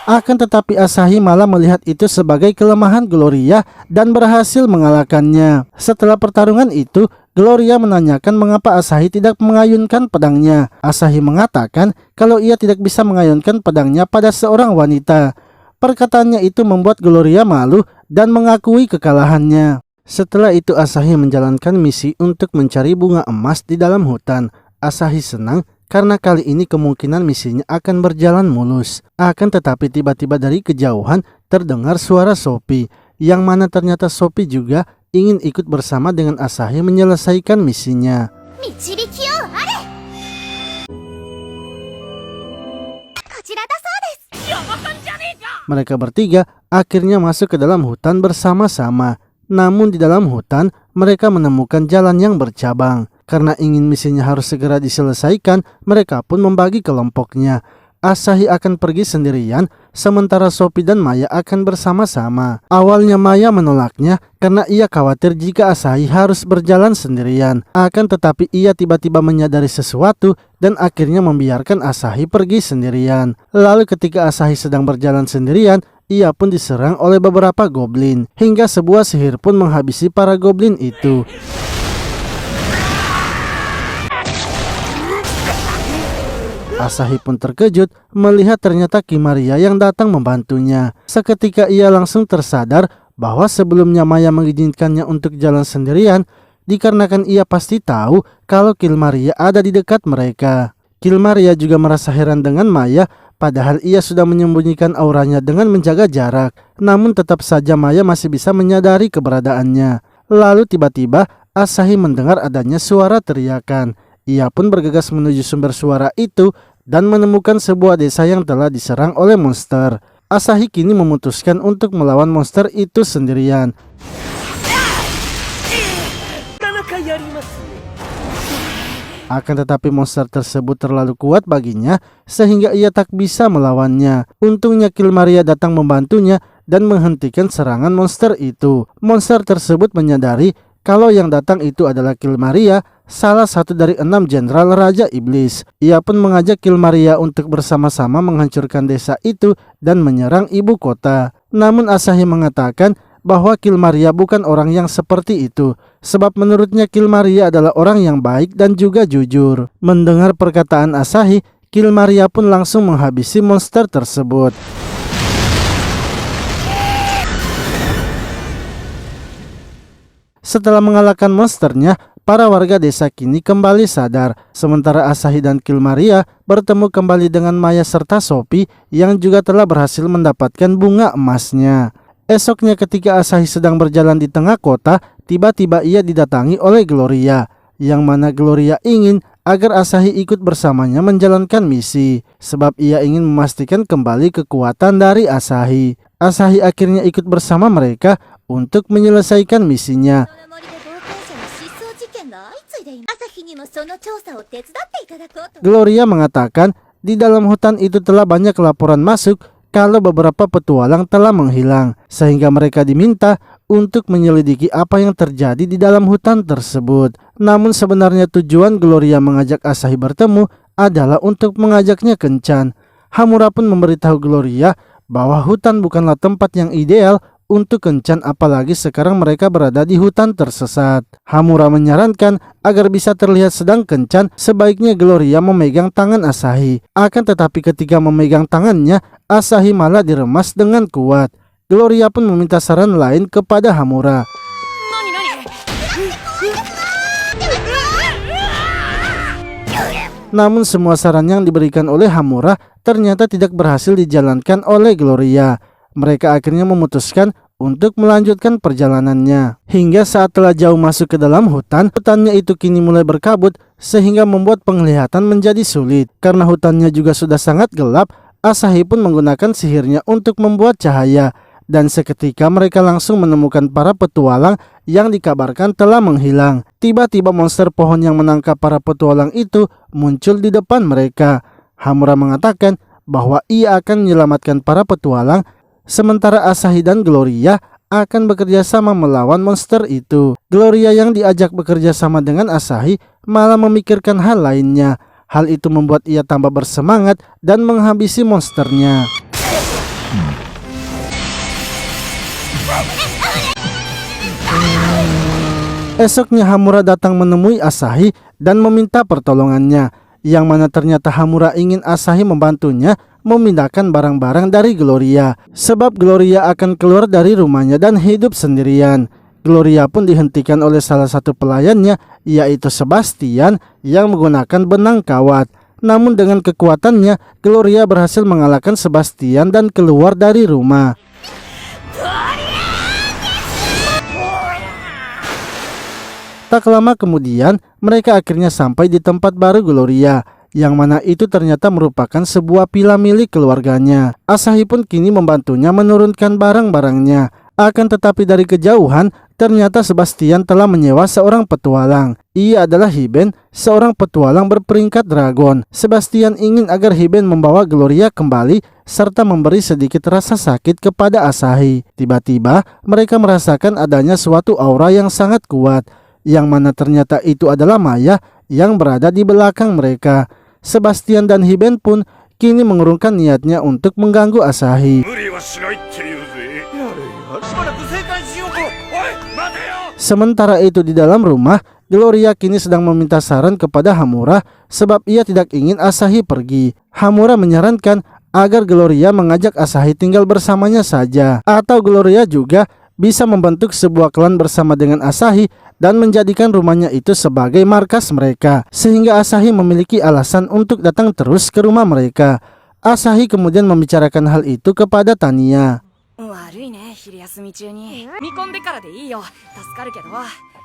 Akan tetapi Asahi malah melihat itu sebagai kelemahan Gloria dan berhasil mengalahkannya. Setelah pertarungan itu, Gloria menanyakan mengapa Asahi tidak mengayunkan pedangnya. Asahi mengatakan kalau ia tidak bisa mengayunkan pedangnya pada seorang wanita. Perkataannya itu membuat Gloria malu dan mengakui kekalahannya. Setelah itu Asahi menjalankan misi untuk mencari bunga emas di dalam hutan. Asahi senang karena kali ini kemungkinan misinya akan berjalan mulus. Akan tetapi tiba-tiba dari kejauhan terdengar suara Sophie, yang mana ternyata Sophie juga ingin ikut bersama dengan Asahi menyelesaikan misinya. Mereka bertiga akhirnya masuk ke dalam hutan bersama-sama. Namun di dalam hutan mereka menemukan jalan yang bercabang. Karena ingin misinya harus segera diselesaikan, mereka pun membagi kelompoknya. Asahi akan pergi sendirian, sementara Sophie dan Maya akan bersama-sama. Awalnya Maya menolaknya karena ia khawatir jika Asahi harus berjalan sendirian. Akan tetapi ia tiba-tiba menyadari sesuatu dan akhirnya membiarkan Asahi pergi sendirian. Lalu ketika Asahi sedang berjalan sendirian, ia pun diserang oleh beberapa goblin, hingga sebuah sihir pun menghabisi para goblin itu. Asahi pun terkejut melihat ternyata Kimaria yang datang membantunya. Seketika ia langsung tersadar bahwa sebelumnya Maya mengizinkannya untuk jalan sendirian dikarenakan ia pasti tahu kalau Kilmaria ada di dekat mereka. Kilmaria juga merasa heran dengan Maya, padahal ia sudah menyembunyikan auranya dengan menjaga jarak. Namun tetap saja Maya masih bisa menyadari keberadaannya. Lalu tiba-tiba Asahi mendengar adanya suara teriakan. Ia pun bergegas menuju sumber suara itu dan menemukan sebuah desa yang telah diserang oleh monster. Asahi kini memutuskan untuk melawan monster itu sendirian. Akan tetapi monster tersebut terlalu kuat baginya sehingga ia tak bisa melawannya. Untungnya Kilmaria datang membantunya dan menghentikan serangan monster itu. Monster tersebut menyadari kalau yang datang itu adalah Kilmaria, salah satu dari 6 jenderal Raja Iblis. Ia pun mengajak Kilmaria untuk bersama-sama menghancurkan desa itu dan menyerang ibu kota. Namun Asahi mengatakan bahwa Kilmaria bukan orang yang seperti itu, sebab menurutnya Kilmaria adalah orang yang baik dan juga jujur. Mendengar perkataan Asahi, Kilmaria pun langsung menghabisi monster tersebut. Setelah mengalahkan monsternya, para warga desa kini kembali sadar. Sementara Asahi dan Kilmaria bertemu kembali dengan Maya serta Sophie yang juga telah berhasil mendapatkan bunga emasnya. Esoknya ketika Asahi sedang berjalan di tengah kota, tiba-tiba ia didatangi oleh Gloria. Yang mana Gloria ingin agar Asahi ikut bersamanya menjalankan misi, sebab ia ingin memastikan kembali kekuatan dari Asahi. Asahi akhirnya ikut bersama mereka untuk menyelesaikan misinya. Gloria mengatakan di dalam hutan itu telah banyak laporan masuk kalau beberapa petualang telah menghilang, sehingga mereka diminta untuk menyelidiki apa yang terjadi di dalam hutan tersebut. Namun sebenarnya tujuan Gloria mengajak Asahi bertemu adalah untuk mengajaknya kencan. Hamura pun memberitahu Gloria bahwa hutan bukanlah tempat yang ideal untuk kencan, apalagi sekarang mereka berada di hutan tersesat. Hamura menyarankan agar bisa terlihat sedang kencan, sebaiknya Gloria memegang tangan Asahi. Akan tetapi ketika memegang tangannya, Asahi malah diremas dengan kuat. Gloria pun meminta saran lain kepada Hamura. Namun semua saran yang diberikan oleh Hamura ternyata tidak berhasil dijalankan oleh Gloria. Mereka akhirnya memutuskan untuk melanjutkan perjalanannya. Hingga saat telah jauh masuk ke dalam hutan, hutannya itu kini mulai berkabut sehingga membuat penglihatan menjadi sulit. Karena hutannya juga sudah sangat gelap, Asahi pun menggunakan sihirnya untuk membuat cahaya. Dan seketika mereka langsung menemukan para petualang yang dikabarkan telah menghilang. Tiba-tiba monster pohon yang menangkap para petualang itu muncul di depan mereka. Hamura mengatakan bahwa ia akan menyelamatkan para petualang, sementara Asahi dan Gloria akan bekerja sama melawan monster itu. Gloria yang diajak bekerja sama dengan Asahi malah memikirkan hal lainnya. Hal itu membuat ia tambah bersemangat dan menghabisi monsternya. Esoknya Hamura datang menemui Asahi dan meminta pertolongannya, yang mana ternyata Hamura ingin Asahi membantunya memindahkan barang-barang dari Gloria, sebab Gloria akan keluar dari rumahnya dan hidup sendirian. Gloria pun dihentikan oleh salah satu pelayannya, yaitu Sebastian yang menggunakan benang kawat. Namun dengan kekuatannya, Gloria berhasil mengalahkan Sebastian dan keluar dari rumah. Tak lama kemudian, mereka akhirnya sampai di tempat baru Gloria, yang mana itu ternyata merupakan sebuah villa milik keluarganya. Asahi pun kini membantunya menurunkan barang-barangnya. Akan tetapi dari kejauhan, ternyata Sebastian telah menyewa seorang petualang. Ia adalah Hiben, seorang petualang berperingkat dragon. Sebastian ingin agar Hiben membawa Gloria kembali serta memberi sedikit rasa sakit kepada Asahi. Tiba-tiba, mereka merasakan adanya suatu aura yang sangat kuat, yang mana ternyata itu adalah Maya yang berada di belakang mereka. Sebastian dan Hiben pun kini mengurungkan niatnya untuk mengganggu Asahi. Sementara itu di dalam rumah, Gloria kini sedang meminta saran kepada Hamura sebab ia tidak ingin Asahi pergi. Hamura menyarankan agar Gloria mengajak Asahi tinggal bersamanya saja, atau Gloria juga bisa membentuk sebuah klan bersama dengan Asahi dan menjadikan rumahnya itu sebagai markas mereka, sehingga Asahi memiliki alasan untuk datang terus ke rumah mereka. Asahi kemudian membicarakan hal itu kepada Tania,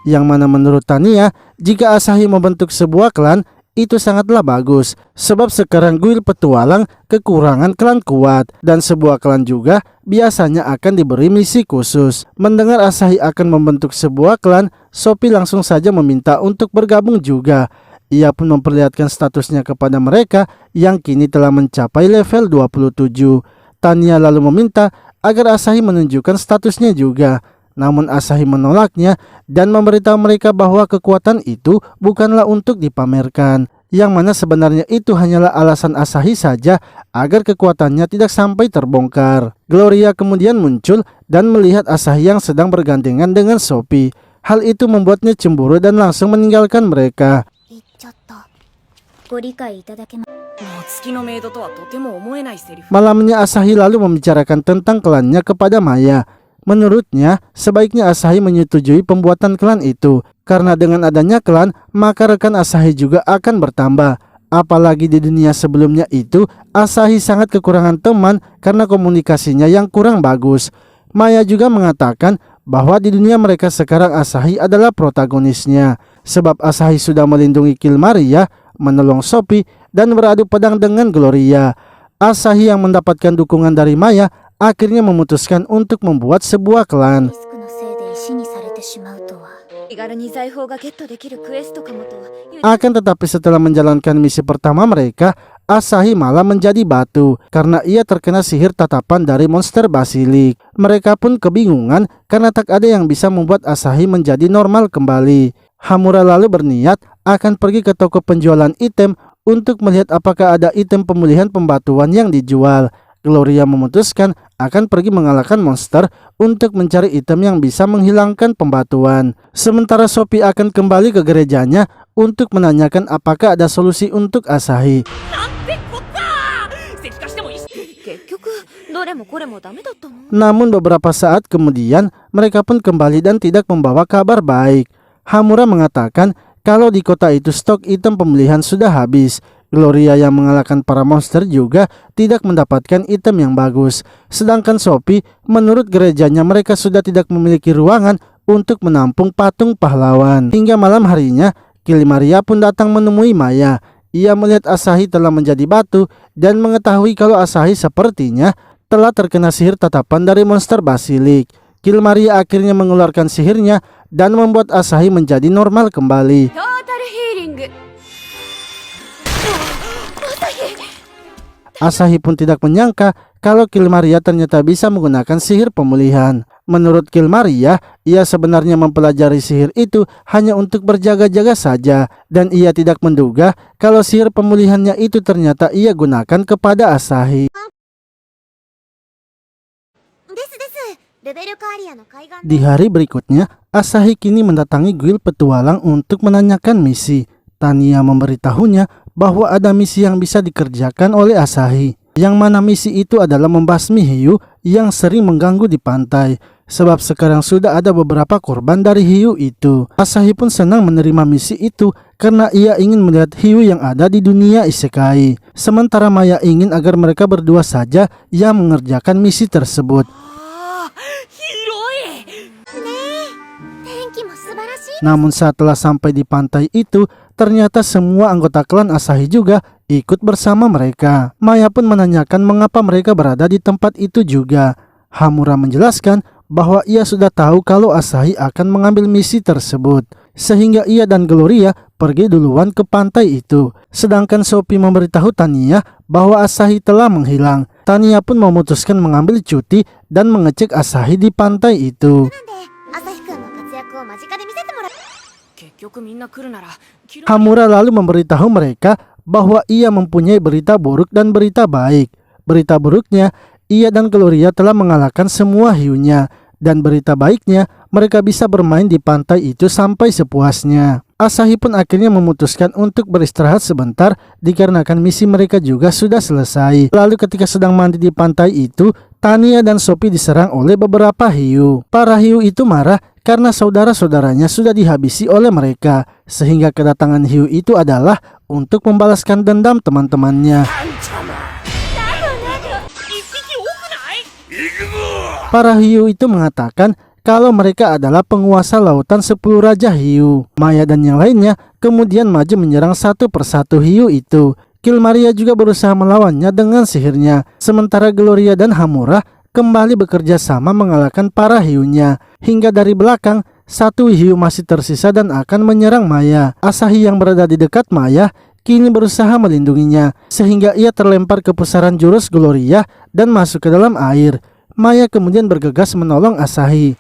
yang mana menurut Tania, jika Asahi membentuk sebuah klan, itu sangatlah bagus, sebab sekarang guild petualang kekurangan klan kuat, dan sebuah klan juga biasanya akan diberi misi khusus. Mendengar Asahi akan membentuk sebuah klan, Sophie langsung saja meminta untuk bergabung juga. Ia pun memperlihatkan statusnya kepada mereka yang kini telah mencapai level 27. Tania lalu meminta agar Asahi menunjukkan statusnya juga. Namun Asahi menolaknya dan memberitahu mereka bahwa kekuatan itu bukanlah untuk dipamerkan, yang mana sebenarnya itu hanyalah alasan Asahi saja agar kekuatannya tidak sampai terbongkar. Gloria kemudian muncul dan melihat Asahi yang sedang bergandengan dengan Sophie. Hal itu membuatnya cemburu dan langsung meninggalkan mereka. Malamnya Asahi lalu membicarakan tentang klannya kepada Maya. Menurutnya, sebaiknya Asahi menyetujui pembuatan klan itu, karena dengan adanya klan, maka rekan Asahi juga akan bertambah. Apalagi di dunia sebelumnya itu, Asahi sangat kekurangan teman karena komunikasinya yang kurang bagus. Maya juga mengatakan bahwa di dunia mereka sekarang Asahi adalah protagonisnya, sebab Asahi sudah melindungi Kilmaria, menolong Sophie, dan beradu pedang dengan Gloria. Asahi yang mendapatkan dukungan dari Maya akhirnya memutuskan untuk membuat sebuah klan. Akan tetapi setelah menjalankan misi pertama mereka, Asahi malah menjadi batu karena ia terkena sihir tatapan dari monster basilik. Mereka pun kebingungan karena tak ada yang bisa membuat Asahi menjadi normal kembali. Hamura lalu berniat akan pergi ke toko penjualan item untuk melihat apakah ada item pemulihan pembatuan yang dijual. Gloria memutuskan akan pergi mengalahkan monster untuk mencari item yang bisa menghilangkan pembatuan. Sementara Sophie akan kembali ke gerejanya untuk menanyakan apakah ada solusi untuk Asahi. Namun beberapa saat kemudian mereka pun kembali dan tidak membawa kabar baik. Hamura mengatakan kalau di kota itu stok item pemulihan sudah habis. Gloria yang mengalahkan para monster juga tidak mendapatkan item yang bagus. Sedangkan Sophie, menurut gerejanya mereka sudah tidak memiliki ruangan untuk menampung patung pahlawan. Hingga malam harinya, Kilmaria pun datang menemui Maya. Ia melihat Asahi telah menjadi batu dan mengetahui kalau Asahi sepertinya telah terkena sihir tatapan dari monster basilik. Kilmaria akhirnya mengeluarkan sihirnya dan membuat Asahi menjadi normal kembali. Asahi pun tidak menyangka kalau Kilmaria ternyata bisa menggunakan sihir pemulihan. Menurut Kilmaria, ia sebenarnya mempelajari sihir itu hanya untuk berjaga-jaga saja, dan ia tidak menduga kalau sihir pemulihannya itu ternyata ia gunakan kepada Asahi. Di hari berikutnya, Asahi kini mendatangi guild petualang untuk menanyakan misi. Tania memberitahunya bahwa ada misi yang bisa dikerjakan oleh Asahi, yang mana misi itu adalah membasmi hiu yang sering mengganggu di pantai, sebab sekarang sudah ada beberapa korban dari hiu itu. Asahi pun senang menerima misi itu karena ia ingin melihat hiu yang ada di dunia isekai. Sementara Maya ingin agar mereka berdua saja yang mengerjakan misi tersebut. Namun setelah sampai di pantai itu, ternyata semua anggota klan Asahi juga ikut bersama mereka. Maya pun menanyakan mengapa mereka berada di tempat itu juga. Hamura menjelaskan bahwa ia sudah tahu kalau Asahi akan mengambil misi tersebut, sehingga ia dan Gloria pergi duluan ke pantai itu. Sedangkan Sophie memberitahu Tania bahwa Asahi telah menghilang. Tania pun memutuskan mengambil cuti dan mengecek Asahi di pantai itu. Hamura lalu memberitahu mereka bahwa ia mempunyai berita buruk dan berita baik. Berita buruknya, ia dan Gloria telah mengalahkan semua hiunya. Dan berita baiknya, mereka bisa bermain di pantai itu sampai sepuasnya. Asahi pun akhirnya memutuskan untuk beristirahat sebentar dikarenakan misi mereka juga sudah selesai. Lalu ketika sedang mandi di pantai itu, Tania dan Sophie diserang oleh beberapa hiu. Para hiu itu marah karena saudara-saudaranya sudah dihabisi oleh mereka, sehingga kedatangan hiu itu adalah untuk membalaskan dendam teman-temannya. Para hiu itu mengatakan kalau mereka adalah penguasa lautan 10 raja hiu. Maya dan yang lainnya kemudian maju menyerang satu persatu hiu itu. Kilmaria juga berusaha melawannya dengan sihirnya, sementara Gloria dan Hamura kembali bekerja sama mengalahkan para hiunya. Hingga dari belakang, satu hiu masih tersisa dan akan menyerang Maya. Asahi yang berada di dekat Maya kini berusaha melindunginya, sehingga ia terlempar ke pusaran jurus Gloria dan masuk ke dalam air. Maya kemudian bergegas menolong Asahi.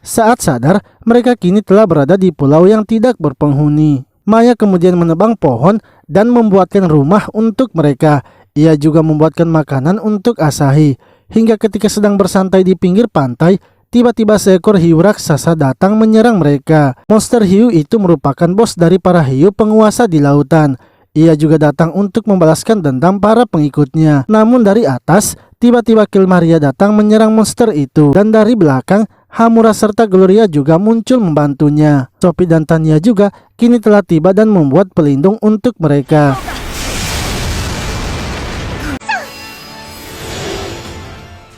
Saat sadar, mereka kini telah berada di pulau yang tidak berpenghuni. Maya kemudian menebang pohon dan membuatkan rumah untuk mereka. Ia juga membuatkan makanan untuk Asahi. Hingga ketika sedang bersantai di pinggir pantai, tiba-tiba seekor hiu raksasa datang menyerang mereka. Monster hiu itu merupakan bos dari para hiu penguasa di lautan. Ia juga datang untuk membalaskan dendam para pengikutnya. Namun dari atas, tiba-tiba Kilmaria datang menyerang monster itu. Dan dari belakang, Hamura serta Gloria juga muncul membantunya. Sophie dan Tania juga kini telah tiba dan membuat pelindung untuk mereka.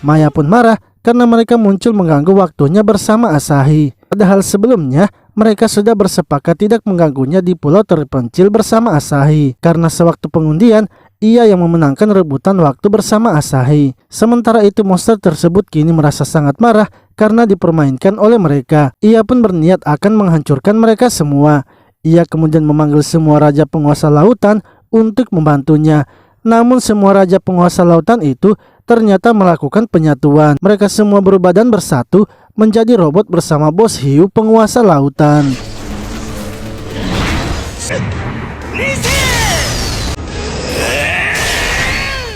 Maya pun marah karena mereka muncul mengganggu waktunya bersama Asahi. Padahal sebelumnya mereka sudah bersepakat tidak mengganggunya di pulau terpencil bersama Asahi. Karena sewaktu pengundian, ia yang memenangkan rebutan waktu bersama Asahi. Sementara itu monster tersebut kini merasa sangat marah karena dipermainkan oleh mereka. Ia pun berniat akan menghancurkan mereka semua. Ia kemudian memanggil semua raja penguasa lautan untuk membantunya. Namun semua raja penguasa lautan itu ternyata melakukan penyatuan. Mereka semua berubah dan bersatu menjadi robot bersama bos hiu penguasa lautan.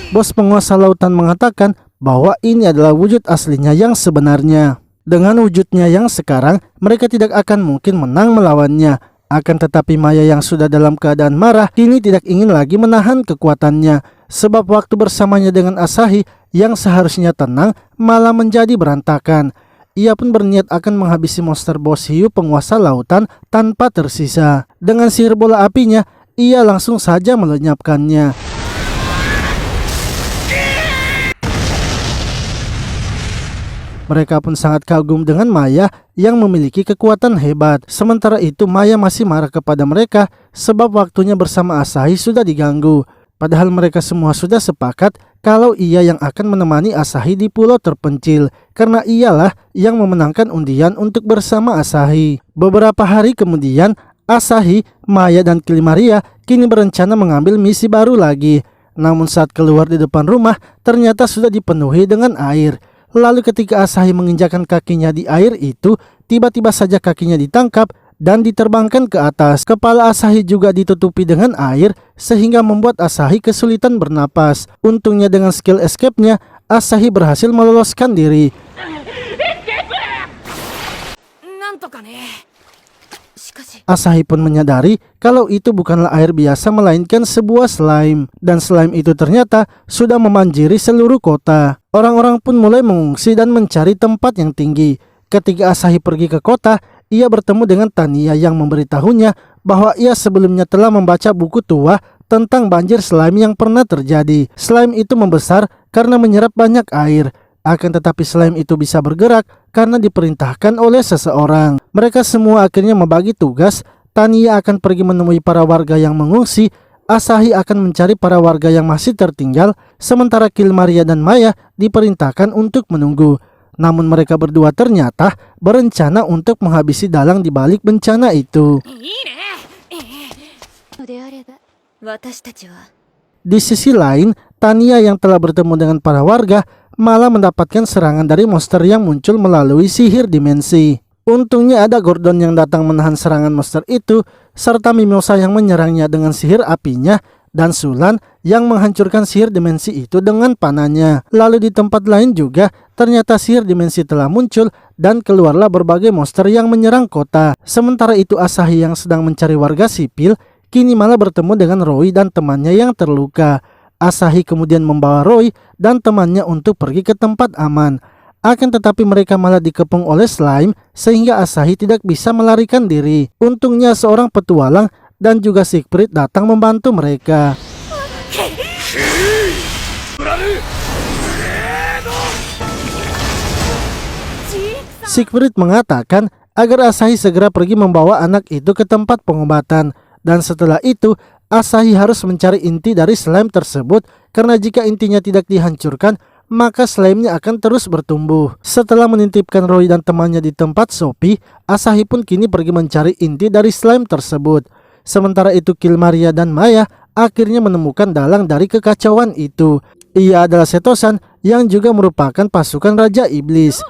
Bos penguasa lautan mengatakan bahwa ini adalah wujud aslinya yang sebenarnya. Dengan wujudnya yang sekarang, mereka tidak akan mungkin menang melawannya. Akan tetapi Maya yang sudah dalam keadaan marah kini tidak ingin lagi menahan kekuatannya. Sebab waktu bersamanya dengan Asahi yang seharusnya tenang malah menjadi berantakan. Ia pun berniat akan menghabisi monster bos hiu penguasa lautan tanpa tersisa. Dengan sihir bola apinya, ia langsung saja melenyapkannya. Mereka pun sangat kagum dengan Maya yang memiliki kekuatan hebat. Sementara itu Maya masih marah kepada mereka sebab waktunya bersama Asahi sudah diganggu. Padahal mereka semua sudah sepakat kalau ia yang akan menemani Asahi di pulau terpencil, karena ialah yang memenangkan undian untuk bersama Asahi. Beberapa hari kemudian, Asahi, Maya dan Kilmaria kini berencana mengambil misi baru lagi. Namun saat keluar di depan rumah, ternyata sudah dipenuhi dengan air. Lalu ketika Asahi menginjakkan kakinya di air itu, tiba-tiba saja kakinya ditangkap dan diterbangkan ke atas. Kepala Asahi juga ditutupi dengan air sehingga membuat Asahi kesulitan bernapas. Untungnya dengan skill escape-nya, Asahi berhasil meloloskan diri. Asahi pun menyadari kalau itu bukanlah air biasa melainkan sebuah slime. Dan slime itu ternyata sudah memanjiri seluruh kota. Orang-orang pun mulai mengungsi dan mencari tempat yang tinggi. Ketika Asahi pergi ke kota, ia bertemu dengan Tania yang memberitahunya bahwa ia sebelumnya telah membaca buku tua tentang banjir slime yang pernah terjadi. Slime itu membesar karena menyerap banyak air. Akan tetapi slime itu bisa bergerak karena diperintahkan oleh seseorang. Mereka semua akhirnya membagi tugas. Tania akan pergi menemui para warga yang mengungsi. Asahi akan mencari para warga yang masih tertinggal. Sementara Killmaria dan Maya diperintahkan untuk menunggu. Namun mereka berdua ternyata berencana untuk menghabisi dalang di balik bencana itu. Di sisi lain, Tania yang telah bertemu dengan para warga malah mendapatkan serangan dari monster yang muncul melalui sihir dimensi. Untungnya ada Gordon yang datang menahan serangan monster itu, serta Mimosa yang menyerangnya dengan sihir apinya, dan Sulan yang menghancurkan sihir dimensi itu dengan panahnya. Lalu di tempat lain juga, ternyata sihir dimensi telah muncul dan keluarlah berbagai monster yang menyerang kota. Sementara itu Asahi yang sedang mencari warga sipil, kini malah bertemu dengan Roy dan temannya yang terluka. Asahi kemudian membawa Roy dan temannya untuk pergi ke tempat aman. Akan tetapi mereka malah dikepung oleh slime sehingga Asahi tidak bisa melarikan diri. Untungnya seorang petualang dan juga Siegfried datang membantu mereka. Siegfried mengatakan agar Asahi segera pergi membawa anak itu ke tempat pengobatan. Dan setelah itu Asahi harus mencari inti dari slime tersebut, karena jika intinya tidak dihancurkan, maka slime-nya akan terus bertumbuh. Setelah menitipkan Roy dan temannya di tempat Sophie, Asahi pun kini pergi mencari inti dari slime tersebut. Sementara itu Killmaria dan Maya akhirnya menemukan dalang dari kekacauan itu. Ia adalah Setosan yang juga merupakan pasukan Raja Iblis.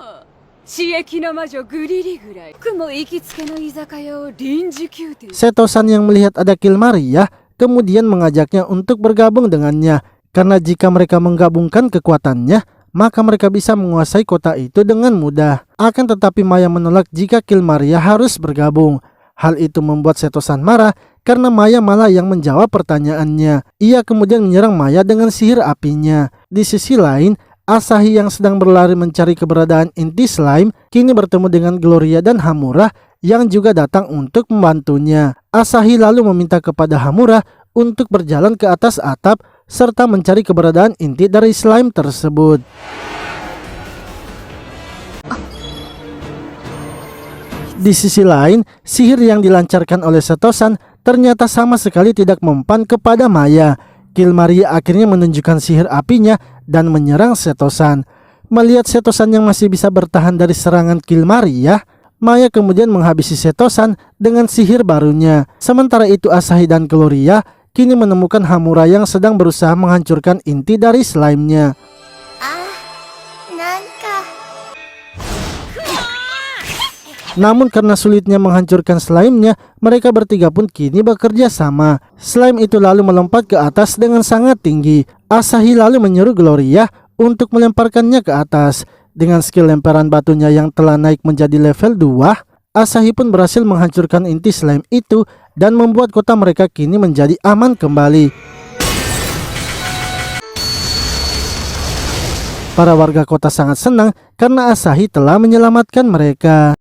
Setosan yang melihat ada Killmaria kemudian mengajaknya untuk bergabung dengannya, karena jika mereka menggabungkan kekuatannya, maka mereka bisa menguasai kota itu dengan mudah. Akan tetapi Maya menolak jika Killmaria harus bergabung. Hal itu membuat Setosan marah karena Maya malah yang menjawab pertanyaannya. Ia kemudian menyerang Maya dengan sihir apinya. Di sisi lain, Asahi yang sedang berlari mencari keberadaan inti slime kini bertemu dengan Gloria dan Hamura yang juga datang untuk membantunya. Asahi lalu meminta kepada Hamura untuk berjalan ke atas atap serta mencari keberadaan inti dari slime tersebut. Di sisi lain, sihir yang dilancarkan oleh Setosan ternyata sama sekali tidak mempan kepada Maya. Killmaria akhirnya menunjukkan sihir apinya dan menyerang Setosan. Melihat Setosan yang masih bisa bertahan dari serangan Killmaria, Maya kemudian menghabisi Setosan dengan sihir barunya. Sementara itu Asahi dan Gloria kini menemukan Hamura yang sedang berusaha menghancurkan inti dari slime-nya. Namun karena sulitnya menghancurkan slime-nya, mereka bertiga pun kini bekerja sama. Slime itu lalu melompat ke atas dengan sangat tinggi. Asahi lalu menyuruh Gloria untuk melemparkannya ke atas. Dengan skill lemparan batunya yang telah naik menjadi level 2, Asahi pun berhasil menghancurkan inti slime itu dan membuat kota mereka kini menjadi aman kembali. Para warga kota sangat senang karena Asahi telah menyelamatkan mereka.